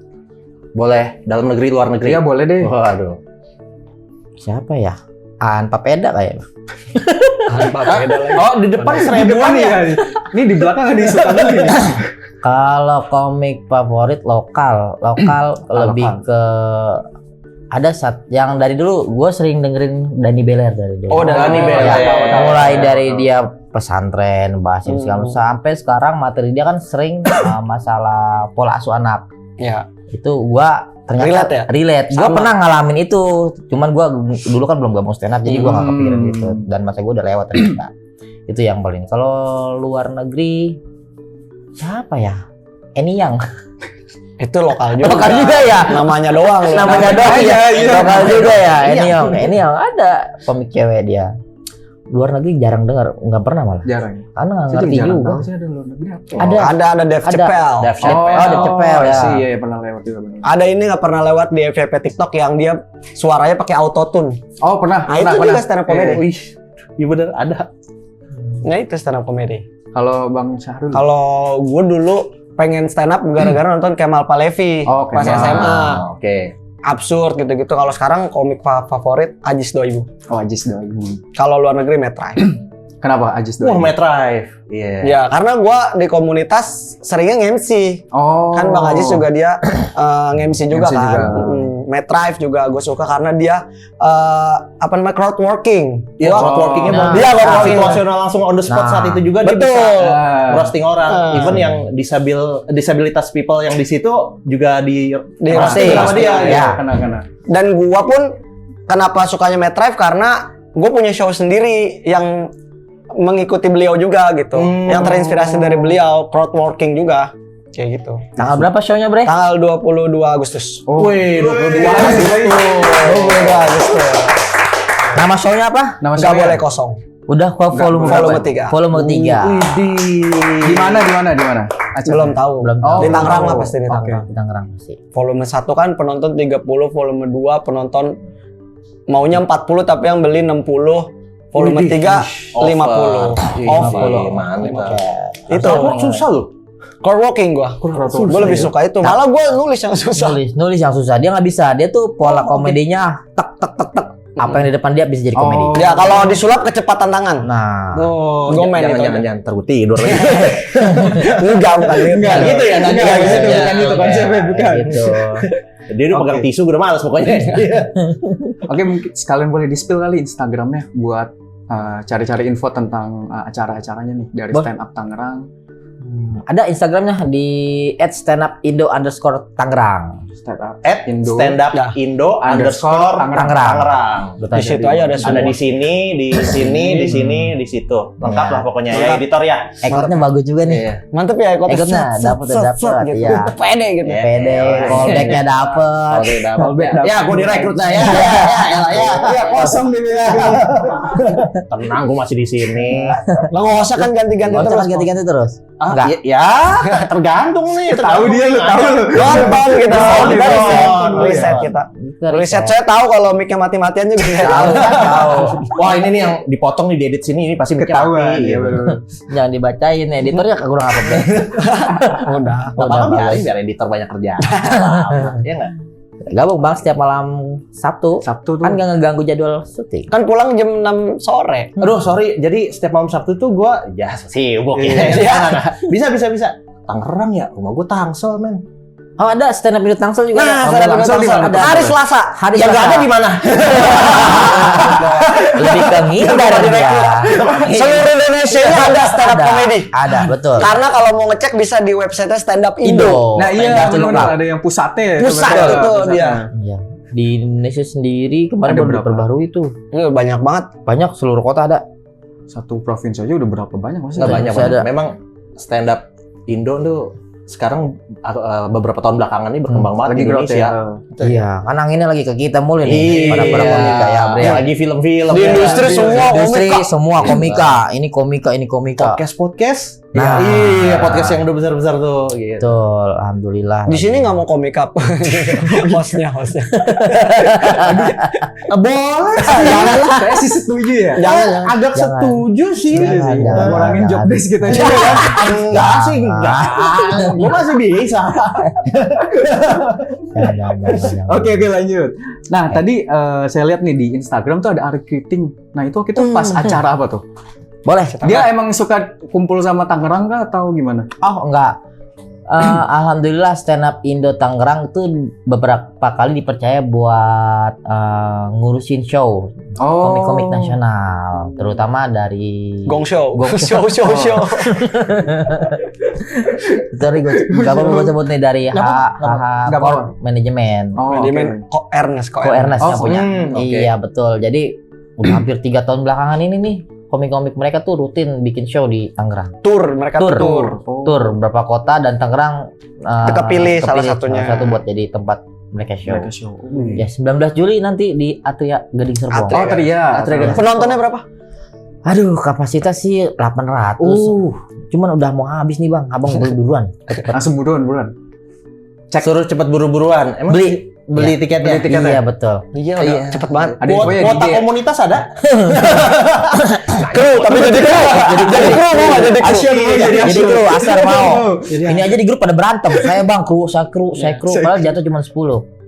Boleh dalam negeri luar negeri. Iya boleh deh. Waduh. Siapa ya? Aan Papeda kayak. Oh di depan seribuan ya. Ini di belakang ada isukan lagi. Kalau komik favorit lokal lebih ke ada yang dari dulu gue sering dengerin Dani Beler dari dulu. Oh, Dani Beler. Ya, mulai dari dia pesantren, bahasin segala macam, sampai sekarang materi dia kan sering masalah pola asuh anak. Ya. Itu gua ternyata relate. Gua Sama. pernah ngalamin itu. Cuman gua dulu kan belum gabung stand up jadi gua nggak kepikiran gitu. Dan masa gua udah lewat ternyata. Itu yang paling. Kalau luar negeri siapa ya? Eni Yang. Itu lokal juga. Lokal juga ya. Namanya doang. Namanya doang ya. Lokal juga ya. Eni Yang. Eni Yang ada komik cewek dia. Luar negeri jarang dengar, nggak pernah malah. Jarang ya. Karena nggak Saya ngerti jarang juga. tahu sih ada luar negeri apa. Ada Dave Chappelle. Dave Oh, ada Cepel ya. Iya, pernah lewat juga benar. Ada ini nggak pernah lewat di FYP TikTok yang dia suaranya pakai autotune. Oh, pernah. Nah itu juga stand up comedy. Wih, iya bener ada. Nah itu stand up comedy. Kalau Bang Syahrul. Kalau gue dulu pengen stand up gara-gara nonton Kemal Palevi pas Kemal. SMA. Oke. Absurd gitu-gitu. Kalau sekarang komik favorit Ajis 2000. Oh, Ajis 2000. Kalau luar negeri Matt Rife. Kenapa Ajis Wah, 2000? Matt Rife. Iya. Ya, karena gua di komunitas seringnya nge-MC. Oh. Kan Bang Ajis juga dia nge-MC juga MC kan. juga. Matt Rife juga gue suka karena dia apa namanya crowdworking. Iya, Gua- crowdworking-nya Nah, dia crowdworking. situasional langsung on the spot Nah, saat itu juga dia betul. bisa Ah. roasting orang. Ah. Even yang disabilitas people yang di situ juga di roasting sama dia. Ya. Kena. Dan gua pun kenapa sukanya Matt Rife karena gue punya show sendiri yang mengikuti beliau juga gitu. Yang terinspirasi dari beliau, crowdworking juga. Kayak gitu. Tanggal berapa show-nya, Bre? Tanggal 22 Agustus. Oh. Wih, 22 22 Agustus. Nama show-nya apa? Nama Nggak saya boleh kosong. Udah volume Volume berapa? 3. Volume 3. Di mana? Acara. Belum tahu. Belum tahu. Di Tangerang lah pasti di Oke. Tangerang. Di Tangerang sih. Volume 1 kan penonton 30, volume 2 penonton maunya 40 tapi yang beli 60. Volume 3 50. Over. Mantap. Itu Susah loh. crowdworking gua. Gua lebih suka itu. Malah gua nulis yang susah. Nulis yang susah. Dia nggak bisa. Dia tuh pola komedinya tek tek tek tek. Apa yang di depan dia bisa jadi komedi. Oh. Ya kalau disulap kecepatan tangan. Nah, Tuh, gua main itu. Jangan tergut tidur lagi. Enggak bukan gitu. Enggak gitu ya, enggak gitu, Ya, bukan gitu konsepnya, bukan. Gitu. Dia udah pegang tisu gue udah males pokoknya. Oke, mungkin sekalian boleh di-spill kali Instagramnya buat cari-cari info tentang acara-acaranya nih dari Boleh. Stand Up Tangerang. Ada Instagramnya di @standupindo_Tangerang. Stand Up At Indo. stand up Ya. Indo underscore Tangerang. Di situ aja ada Ada semua. di sini, di sini, di sini, di situ. Lengkap Ya. lah pokoknya ya editor ya. Ekotnya bagus juga nih. Iya. Mantep ya ikut Ikutnya dapet, gitu. iya. Pede gitu. Iya. Pede, callback-nya dapet. Oke, Callback dapet. Ya, gue direkrut dah ya. Ya kosong nih. Tenang, gue masih di sini. Lah nggak usah kan ganti-ganti Nggak usah terus. ganti-ganti terus. Ah, Enggak. ya, tergantung nih. Tahu dia lu, tahu lu. Nonton kita. Kita Nonton. riset kita. Riset saya tahu kalau mic-nya mati-matian juga saya tahu. Tahu. Wah, ini nih yang dipotong nih, diedit sini, ini pasti mic-nya Ketahuan. mati. Iya, bener. Jangan dibacain editornya kurang apa, Bre? Udah. Gak apa-apa, Udah, biarin biar editor banyak kerjaan. Iya nggak? Gabung Bang setiap malam Sabtu. Sabtu tuh. Kan nggak ngeganggu jadwal syuting. Kan pulang jam 6 sore. Aduh, sorry. Jadi setiap malam Sabtu tuh gue ya sibuk Iya. ya. Bisa. Tangerang ya, rumah gue Tangsel, men. Oh, ada stand up Indo Tangsel juga. Nah, ada. saya Tangsel di mana? Ada. Hari Selasa. Hari Yang nggak Selasa. ada di mana? Lebih ke ngindar dia. Seluruh Indonesia ini ada stand up Ada. comedy. Ada, betul. Karena kalau mau ngecek bisa di website Stand Up Indo. Indo. Nah iya, Itu benar lengkap. ada yang pusatnya. ya, Pusat betul. itu Pusatnya. dia. Iya. Di Indonesia sendiri kemarin Ada baru berapa? diperbarui itu. Ini banyak banget. Banyak seluruh kota ada. Satu provinsi aja udah berapa banyak Mas? Nggak banyak. Masih ada. Memang stand up Indo tuh sekarang beberapa tahun belakangan ini berkembang banget Lagi di growth Indonesia. ya. Iya, kan anginnya lagi ke kita mulu nih. Iya. Pada komika ya, Bre. Lagi film-film. Di ya. industri semua Industri komika. semua komika. Ini komika, ini komika. Podcast. Nah. Iya, podcast yang udah besar-besar tuh. Gitu. Betul, alhamdulillah. Di sini nggak mau komika. hostnya. Boleh. Saya sih setuju ya. Jangan. Agak Jangan. setuju sih. Jangan, jangan. Ngurangin job Jangan. desk kita aja. Enggak sih, enggak. Gue masih bisa. Jangan. Oke lanjut. Nah tadi saya lihat nih di Instagram tuh ada recruiting. Nah itu kita pas acara apa tuh? Boleh. Dia emang suka kumpul sama Tangerang kah atau gimana? Oh, enggak. Alhamdulillah stand up Indo Tangerang itu beberapa kali dipercaya buat ngurusin show komik-komik nasional, terutama dari Gong show. Gong show. Sorry gue gak apa-apa gue sebut nih dari Nggak HH apa-apa. Corp Manajemen. Oh, Manajemen Ko Ernest. Ko Ernest yang Oh, punya. oke. Iya betul. Jadi udah hampir 3 tahun belakangan ini nih komik-komik mereka tuh rutin bikin show di Tangerang. Mereka Tur. tur. Tur beberapa kota dan Tangerang Kepilih salah satunya. salah satu buat jadi tempat mereka show. Mereka show. Ya 19 Juli nanti di Atria Gading Serpong. Atria. Oh tadi ya. Atria Gading Penontonnya berapa? Aduh, kapasitas sih 800. Cuman udah mau habis nih, Bang. Abang beli duluan. Langsung buruan. Suruh cepet buru-buruan. Emang Beli beli tiketnya. Iya betul. Iya, udah cepet banget. Ada infonya Kuota di komunitas ada? Kru, tapi jadi kru. Jadi kru mau nggak jadi kru? Jadi kru asal mau. Ini aja di grup pada berantem. Saya bang kru, saya kru. Padahal jatuh cuma 10.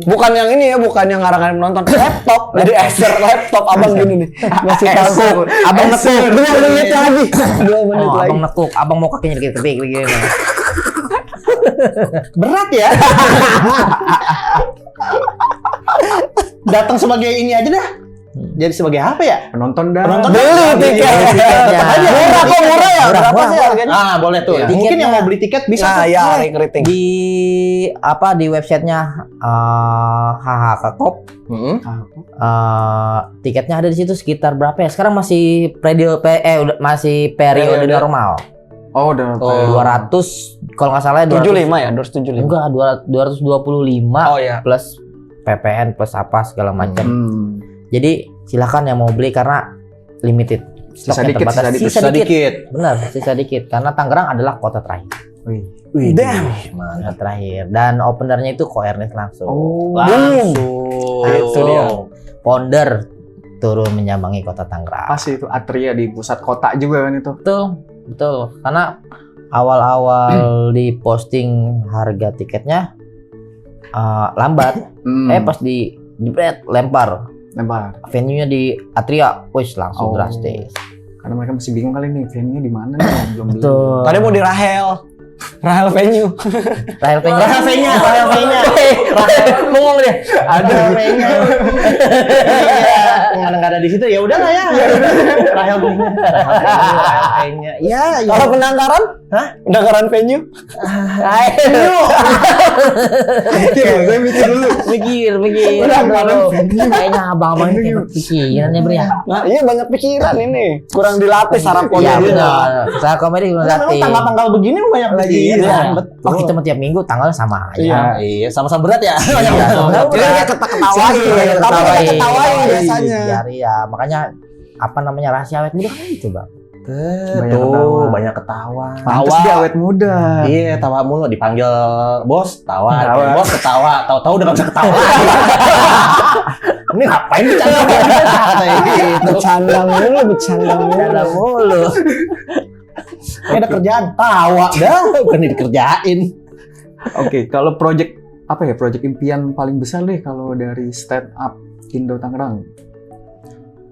Bukan yang ini ya, bukan yang ngarang-ngarang penonton. Laptop. Jadi Acer laptop abang gini nih. Masih tahu. Abang nekuk 2 menit lagi. 2 menit lagi. Abang nekuk, abang mau kakinya dikit-dikit begini. Berat ya. Datang sebagai ini aja dah. Jadi sebagai apa ya? penonton dah. Beli tiket. Murah kok, murah ya? Berapa sih harganya? Ah, boleh tuh. Iya. Mungkin yang mau beli tiket bisa Nah, tuh. ya, recruiting. Di websitenya HHKKOP. Tiketnya ada di situ sekitar berapa ya? Sekarang masih masih periode normal. Oh, udah. 200 kalau nggak salah 75 ya, 275. Enggak, 225 Oh ya. plus PPN plus apa segala macam. Jadi silakan yang mau beli karena limited. Sisa Stoknya dikit, terbatas. Sisa dikit. Benar, sisa dikit karena Tangerang adalah kota terakhir. Wih, Damn. Kota terakhir dan openernya itu Ko Ernest langsung. Langsung. Itu founder turun menyambangi kota Tangerang. Pas itu Atria di pusat kota juga kan itu. Betul. Karena awal-awal di posting harga tiketnya lambat. Pas di jebret lempar venue-nya di Atria, wis langsung drastis. Karena mereka masih bingung kali nih venue di mana nih, belum beli. Betul. Tadi mau di Rahel venue. Rahel Peña. Ngomong dia. Ada Peña. Karena nggak ada di situ ya udahlah ya. Rahel Peña. Iya. Kalau penangkaran? Hah? Penangkaran venue? Mikir. Kayaknya abang-abang ini kayak pikirannya Bre ya. Nah, iya banyak pikiran ini. Kurang dilatih saraf Iya kode. benar. Saya komedi belum latih. Tanggal-tanggal begini banyak lagi. Iya. Betul. Oh kita mau tiap minggu tanggal sama aja. Iya, sama-sama berat ya. Jadi kayak ketawain biasanya. Iya, makanya apa namanya rahasia awet muda kan itu bang. Banyak ketawa. Pantes dia awet muda. Iya, tawa mulu dipanggil bos, tawa. Bos ketawa, tahu-tahu udah nggak bisa ketawa. Ini ngapain bercanda? Bercanda mulu. Kayak ada kerjaan, tawa dah, bukan dikerjain. Oke, kalau project impian paling besar deh kalau dari stand up Indo Tangerang.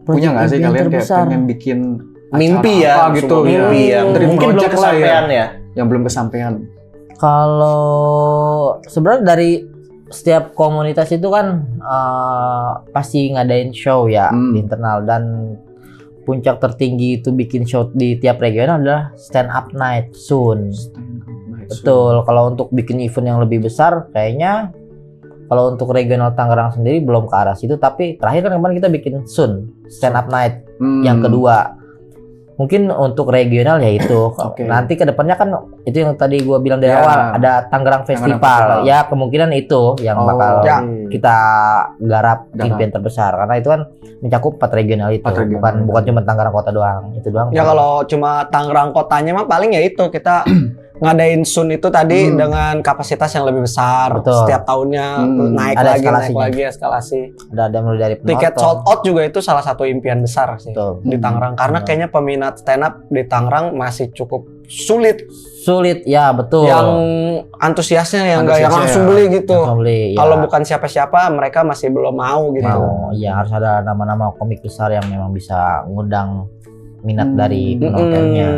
Punya nggak sih kalian kayak pengen bikin Mimpi acara ya, apa gitu, mimpi yang dream mungkin belum project lah ya, kesampaian ya. yang belum kesampaian. Kalau sebenarnya dari setiap komunitas itu kan pasti ngadain show ya di internal, dan puncak tertinggi itu bikin show di tiap regional adalah stand up night soon. Betul. Kalau untuk bikin event yang lebih besar kayaknya kalau untuk regional Tangerang sendiri belum ke arah situ, tapi terakhir kan kemarin kita bikin soon stand up night yang kedua. Mungkin untuk regional ya itu. Nanti kedepannya kan itu yang tadi gua bilang dari awal ada Tangerang Festival. Ya kemungkinan itu yang bakal kita garap impian terbesar karena itu kan mencakup 4 regional itu. Bukan cuma Tangerang Kota doang. Itu doang. Ya kalau cuma Tangerang kotanya mah paling ya itu kita ngadain Sun itu tadi dengan kapasitas yang lebih besar. Betul. Setiap tahunnya naik lagi eskalasi. Ada mulai dari penonton. Tiket sold out juga itu salah satu impian besar sih. Betul. Di Tangerang karena kayaknya peminat stand up di Tangerang masih cukup sulit ya betul. yang antusiasnya yang nggak yang langsung beli gitu. Kalau bukan siapa-siapa mereka masih belum mau gitu. Iya harus ada nama-nama komik besar yang memang bisa ngundang minat dari penontonnya.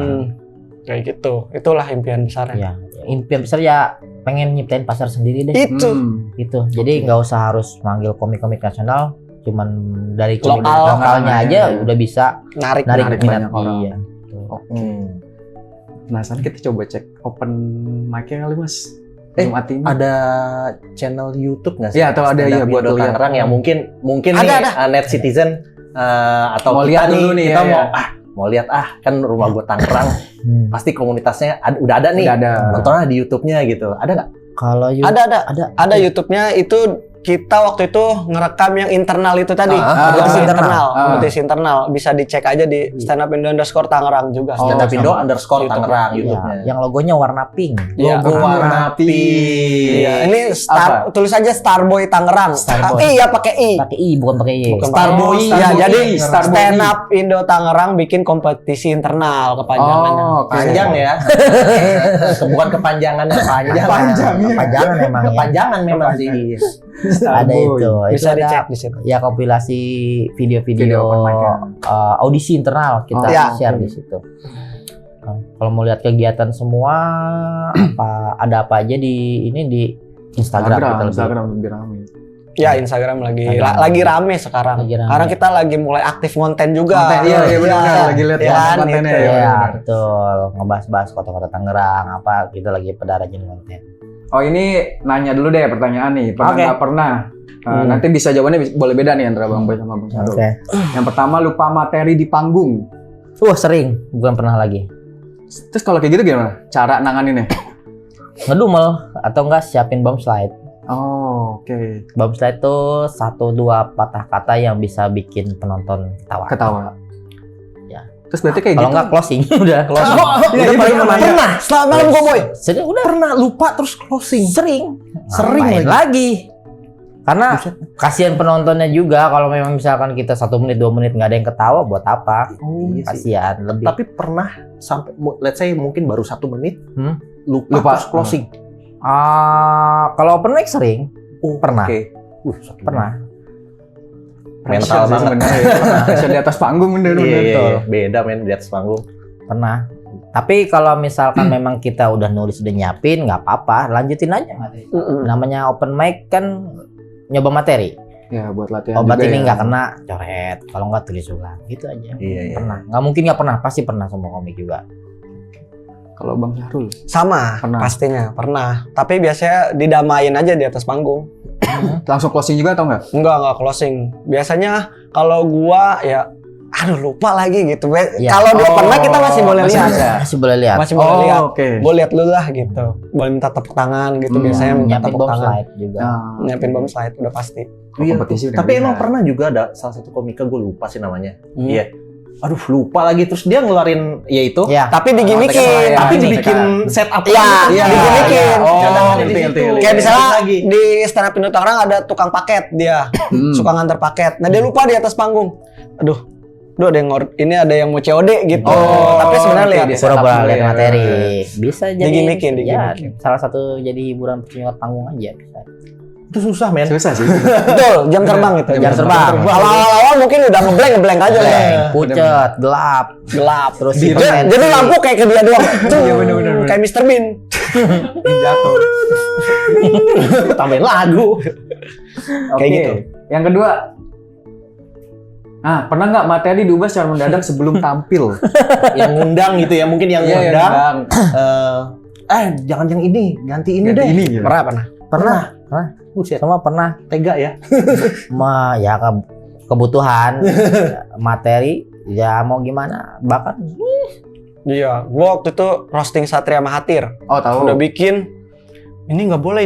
Kayak gitu, itulah impian besarnya. Ya, impian besar ya pengen nyiptain pasar sendiri deh. Itu. Jadi nggak usah harus manggil komik-komik nasional, cuman dari komik lokalnya aja udah bisa narik minat orang. Iya. Penasaran, kita coba cek open mic-nya kali Mas. Jumat ini. Ada channel YouTube nggak sih? Iya, atau ada ya buat lihat. Tangerang yang mungkin ada. net citizen atau mau kita lihat dulu nih kita ya, mau lihat kan rumah gue Tangerang pasti komunitasnya udah ada nih. Udah ada. Nontonnya di YouTube-nya gitu. Ada nggak? Kalau ada YouTube-nya itu kita waktu itu ngerekam yang internal itu tadi. kompetisi internal. Kompetisi internal. Bisa dicek aja di Stand Up Indo _Tangerang juga. Stand Up Indo _ YouTube. Tangerang Iya, YouTube-nya. yang logonya warna pink. Iya. Logo warna pink. Iya, ini tulis aja Starboy Tangerang. Starboy. Iya pakai I. Pakai I bukan pakai Y. Bukan Starboy. pakai I. Ya, Starboy. jadi Starboy. Stand Up Indo Tangerang bikin kompetisi internal kepanjangannya. Oh, oke. Panjang ya. Bukan kepanjangannya panjang. Kepanjangan memang ya. Kepanjangan memang sih. Ada itu. Bisa Itu dicek ada di situ. ya kompilasi video-video Video open mic ya. audisi internal kita Oh. share di situ. Kalau mau lihat kegiatan semua ada apa aja di Instagram kita lebih. Instagram lebih ramai. Ya Instagram lagi Instagram. lagi rame sekarang. Lagi rame. Karena kita lagi mulai aktif konten juga. Konten, iya benar. Lagi lihat Iya, kontennya itu. ya. Ya, benar. betul. Ngebahas-bahas kota-kota Tangerang apa kita lagi pada rajin konten. Oh ini nanya dulu deh pertanyaan nih. Pernah Oke. nggak pernah? Nanti bisa jawabannya boleh beda nih antara Bang Boy sama Bang Sado. Oke. Yang pertama lupa materi di panggung. Sering, bukan pernah lagi. Terus kalau kayak gitu gimana? Cara nanganinnya? Ngedumel atau enggak siapin bomb slide. Oh, oke. Bomb slide tuh 1-2 patah kata yang bisa bikin penonton ketawa. Ya. Terus berarti kayak Kalau gitu. enggak closing udah. Closing. Iya, itu Pernah. Selamat malam Boy. Sering udah Pernah lupa terus closing. sering Sering Ngapain lagi. Karena kasihan penontonnya juga kalau memang misalkan kita 1 menit 2 menit nggak ada yang ketawa buat apa? Iya sih. Kasihan lebih. Tapi pernah sampai let's say mungkin baru 1 menit Lupa. terus closing. Kalau open mic sering pernah. Oke. 1 Pernah. Mental Pressure sih banget. sebenarnya. Pressure di atas panggung bener. Iya, beda men di atas panggung. Pernah. Tapi kalau misalkan memang kita udah nulis udah nyiapin nggak apa-apa, lanjutin aja materi. Namanya open mic kan nyoba materi. Ya buat latihan. Obat juga ini ya. nggak kena, coret. Kalau nggak tulis ulang, gitu aja. Iya. Pernah. Nggak mungkin nggak pernah, pasti pernah semua komik juga. Kalau Bang Syahrul. Sama, Pernah. pastinya pernah. Tapi biasanya didamain aja di atas panggung. Langsung closing juga atau enggak? Enggak closing. Biasanya kalau gua ya aduh lupa lagi gitu. Ya. Kalau dia pernah kita masih boleh masih lihat. bisa. Masih boleh lihat. Masih boleh lihat. Oke. Boleh lihat dulu lah gitu. Boleh minta tepuk tangan gitu biasanya minta Nyiapin tepuk bomb tangan. slide juga. Nah, Nyiapin bomb slide udah pasti. Iya. kompetisi udah Tapi beda. emang pernah juga ada salah satu komika gue lupa sih namanya. Hmm. Iya. Aduh lupa lagi terus dia ngeluarin ya itu. Ya. Tapi digimikin. Tapi Iya, dibikin setup Iya, digimikin. Oh, ngerti. Kayak misalnya di Stand Up Indo Tangerang ada tukang paket dia. Suka nganter paket. Nah, dia lupa di atas panggung. Aduh, ini ada yang mau COD gitu. Oh, Tapi sebenarnya oke, lihat dia Pura-pura setup lihat dulu ya. materi. Bisa jadi Digimikin. Ya, salah satu jadi hiburan pertunjukan panggung aja bisa. Itu susah men. Susah sih. Betul, jam terbang itu. Jam terbang. Awal-awal mungkin udah ngeblank aja lah. Pucet, gelap, Gelap. terus Jadi lampu kayak ke dia doang. Iya, bener. Kayak Mr. Bean. Jatuh. Tambahin lagu. Kayak gitu. Yang kedua. Pernah nggak materi diubah secara mendadak sebelum tampil? Yang ngundang gitu ya, mungkin yang Iya, ngundang. ngundang. Jangan yang ini, ganti ini Ganti deh. ini gitu. pernah. Buset, Sama pernah tega ya. ya kebutuhan materi ya mau gimana bahkan Iya, gua waktu itu roasting Satria Mahathir. Oh tahu. Udah bikin ini nggak boleh.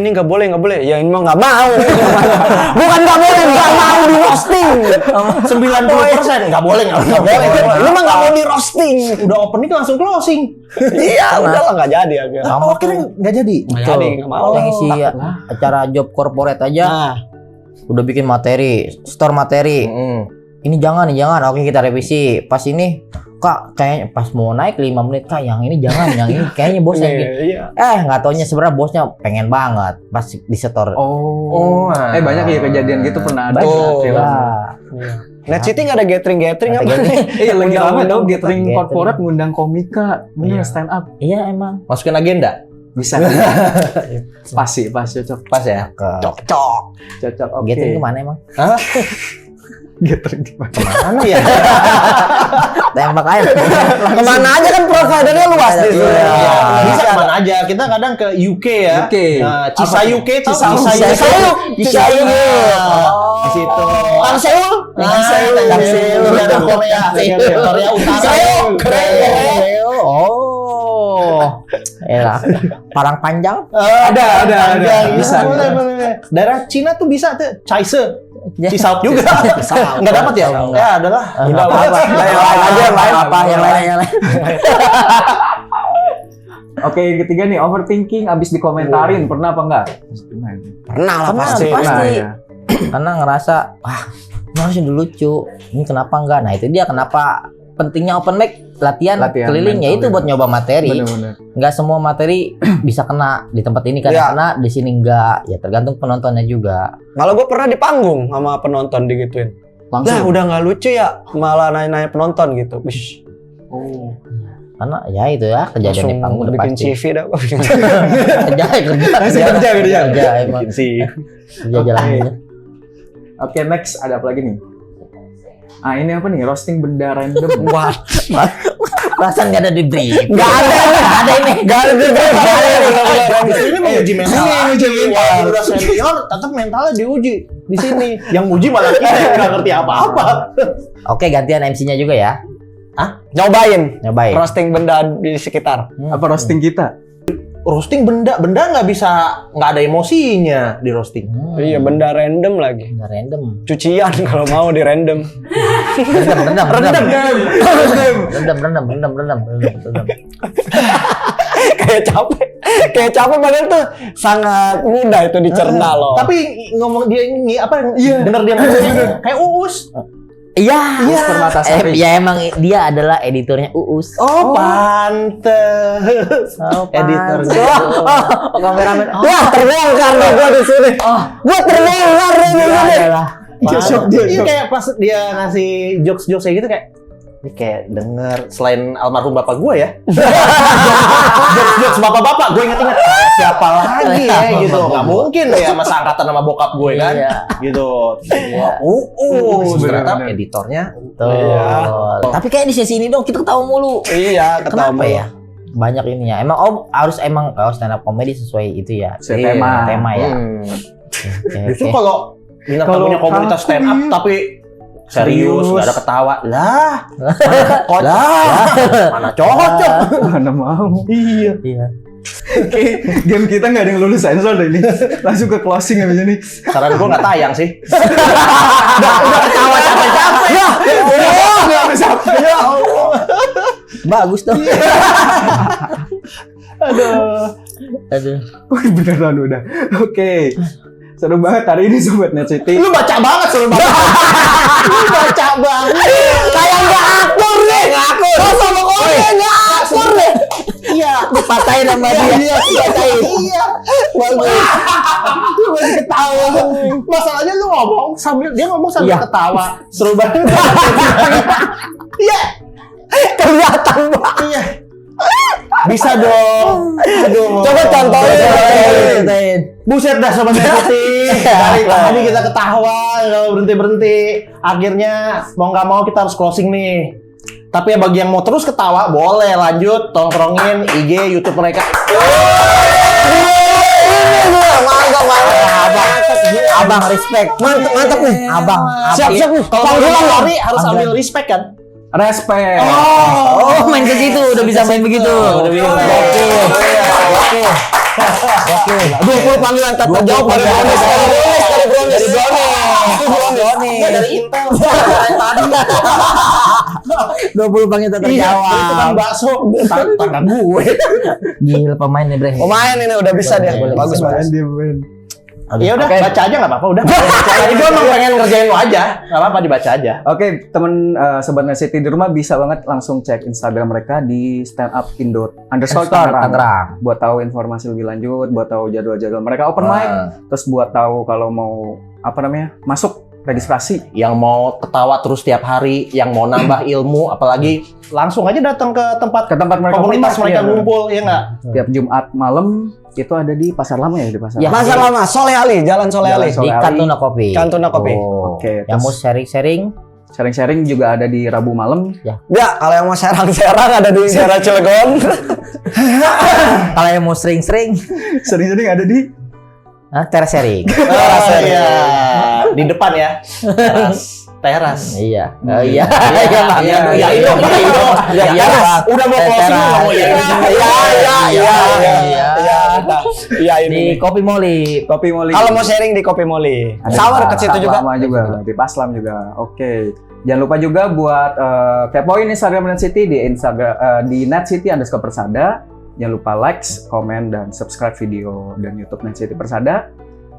Ya ini mah nggak mau. Bukan nggak boleh, nggak mau di roasting. 90% nggak boleh. Ini mah nggak mau di roasting. Udah opening langsung closing. Iya, udahlah nggak jadi ya. Oh, akhirnya nggak jadi. Nggak jadi, nggak mau. yang isi acara job corporate aja Nah, udah bikin materi, store materi. Ini jangan, oke kita revisi. Pas ini Kak, kayaknya pas mau naik 5 menit Kak, yang ini jangan, yang ini kayaknya bosnya gini. iya. Nggak taunya sebenarnya bosnya pengen banget pas disetor. Oh. Banyak ya kejadian gitu pernah ada. Betul. Film. Iya. Net City nggak ada gathering apa? Iya lagi rame tau gathering Gathering. corporate ngundang komika, bener Iya. stand up. Iya emang. Masukin agenda. Bisa. Pas cocok. Pas ya. Cocok. Cocok. Oke. Gathering kemana emang? Gathering gimana? Mana ya? Tembak aja. Kemana aja kan providernya luas di sini. Iya. Bisa kemana aja. Kita kadang ke UK ya. UK. Nah, Cisa Apa? UK tuh. Cisayuk. Di situ. Kang Seul. Kang Seul. Ada Korea. Korea Utara. Cisayuk. Keren. Oh. Ya, parang panjang. Ada. Bisa. Boleh. Daerah Cina tuh bisa tuh, Chaise. Ya. Cisaut juga. Nggak dapat ya? Ya adalah. Udah apa? Yang lain. Oke, yang ketiga nih, overthinking abis dikomentarin. Pernah apa enggak? Pernah lah Pernah, pasti. pasti. ya. Karena ngerasa, wah, ini harusnya lucu. Ini kenapa enggak? Nah, itu dia kenapa pentingnya open mic, latihan keliling, ya itu buat nyoba materi. Bener-bener. Nggak semua materi bisa kena di tempat ini kan Iya. kena, di sini enggak. Ya tergantung penontonnya juga. Malah gue pernah di panggung sama penonton digituin. Lah Langsung. udah nggak lucu ya, malah nanya-nanya penonton gitu. Wish. Oh. Karena ya itu ya kejadian di Langsung panggung udah bikin pasti. CV dah. kerja emang Bikin sih. kerja jalannya. Oke, next ada apa lagi nih? Ah, ini apa nih? Roasting benda random. Wah, Perasaan nggak ada di brief. nggak ada ini. Nggak ada di Ini mau uji mental. Walaupun udah senior, tetap mentalnya diuji di sini. Yang uji malah kita yang nggak ngerti apa-apa. Oke, gantian MC-nya juga ya. Nyobain Nyobain. roasting benda di sekitar. Apa roasting kita? Roasting benda nggak bisa, nggak ada emosinya di roasting. Iya, benda random lagi. Nggak random. Cucian kalau mau di random. Rendam. Kayak capek padahal tuh sangat mudah itu dicerna loh. Tapi ngomong dia ini apa? Denger dia ngomong kayak Uus. Iya. Permatasari. Ya emang dia adalah editornya Uus. Oh, pantes. Editornya. Oh, kameramen. Oh, Wah, terbongkar nih gua di sini. Gua terbongkar nih di sini. adalah. Iya, kayak pas dia ngasih jokes-jokes kayak gitu kayak ini kayak denger selain almarhum bapak gue ya. Jokes bapak-bapak gue inget-inget siapa lagi ya gitu. Nggak mungkin ya masa angkatan sama bokap gue kan. Iya. Gitu. Iya. Ternyata Bener-bener. editornya Betul. Iya. Tapi kayak di sesi ini dong kita ketawa mulu. Iya, Kenapa ketemu. ya? Banyak ininya. Emang harus stand up comedy sesuai itu ya. Sesuai tema. Tema ya. Oke, Justru oke. kalau Minat Kalau punya komunitas stand up tapi serius, nggak ada ketawa. Lah, mana cocok? Mana mau. Iya. Iya. Oke, game kita nggak ada yang lulus sensor deh ini. Langsung ke closing abis ini. Saran gue nggak tayang sih. Udah ketawa capek-capek. Ya, Nggak bisa. Ya Allah. bagus dong. Aduh. Wih, beneran udah. Oke. Seru banget hari ini Sobat Net City. Lu baca banget seru banget. Lu baca banget. Kayak nggak akur nih. Nggak akur. Sama korea nggak akur nih. Iya, dipatahin sama dia. Iya, dipatahin. Iya. Bagus. Lu masih ketawa. Masalahnya lu ngomong sambil dia ngomong sambil Iya. ketawa. Seru banget. Iya. Kelihatan banget. Iya. Bisa dong. Aduh. Coba contohin. Buset dah Sobat Putih. Dari tadi kita ketawa, nggak berhenti-berhenti. Akhirnya mau nggak mau kita harus closing nih. Tapi ya bagi yang mau terus ketawa, boleh lanjut tongkrongin IG, YouTube mereka. Abang respect. Mantap nih. Abang. Siap nih. Kalau bilang lari harus ambil respect kan? Respect. Oh, main ke situ udah bisa main begitu. Udah bisa. Oke. Oke. 20 panggilan tak terjawab dari Brownies. Dari Intel. 20 panggilan tak Iya, itu kan terjawab. bakso. Tangga gue. Gila pemain nih, Bre. Pemain ini udah bisa dia. Boleh, Bagus boleh. banget. Dia main. Ya udah, Oke. baca aja nggak apa-apa udah. Tadi gue emang pengen ngerjain lu aja, nggak apa-apa dibaca aja. Oke, temen Sobat Net City di rumah bisa banget langsung cek Instagram mereka di @standupindo_Tangerang. Buat tahu informasi lebih lanjut, buat tahu jadwal-jadwal mereka open mic, terus buat tahu kalau mau masuk registrasi. Yang mau ketawa terus tiap hari, yang mau nambah ilmu, apalagi langsung aja datang ke tempat Mereka komunitas open mic, mereka iya. ngumpul, ya nggak? Tiap Jumat malam itu ada di Pasar Lama ya, di Pasar Ya. Lama. Pasar Lama, Soleh Ali, Jalan Soleh Ali. Jalan Di Kantuna Kopi. Kantuna Kopi. Oh. Oke, Yang mau terus sharing-sharing, sharing-sharing juga ada di Rabu malam. Ya, kalau yang mau serang-serang ada di daerah Cilegon. kalau yang mau sering-sering, Sering-sering ada di teras sharing. Iya. Di depan ya. Teras. Iya. Oh iya. Iya, Bang. iya, iya, itu. Iya, Bang. Udah mau closing, Teras. lu ngomong ya. Ya, Iya di ini. Kopi Moli. Kopi Moli. Kalau mau sharing di Kopi Moli. Ada Sama di deket situ juga. Lama juga, di Paslam juga. Oke. Jangan lupa juga buat kepoin Instagram Net City di Instagram di Net City _persada. Jangan lupa like, komen, dan subscribe video dan YouTube Net City Persada.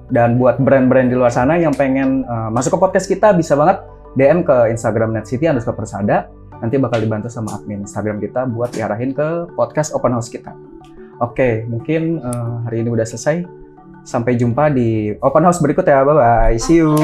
Dan buat brand-brand di luar sana yang pengen masuk ke podcast kita, bisa banget DM ke Instagram Net City _persada. Nanti bakal dibantu sama admin Instagram kita buat diarahin ke podcast open house kita. Oke, mungkin hari ini udah selesai. Sampai jumpa di open house berikut ya. Bye-bye. See you.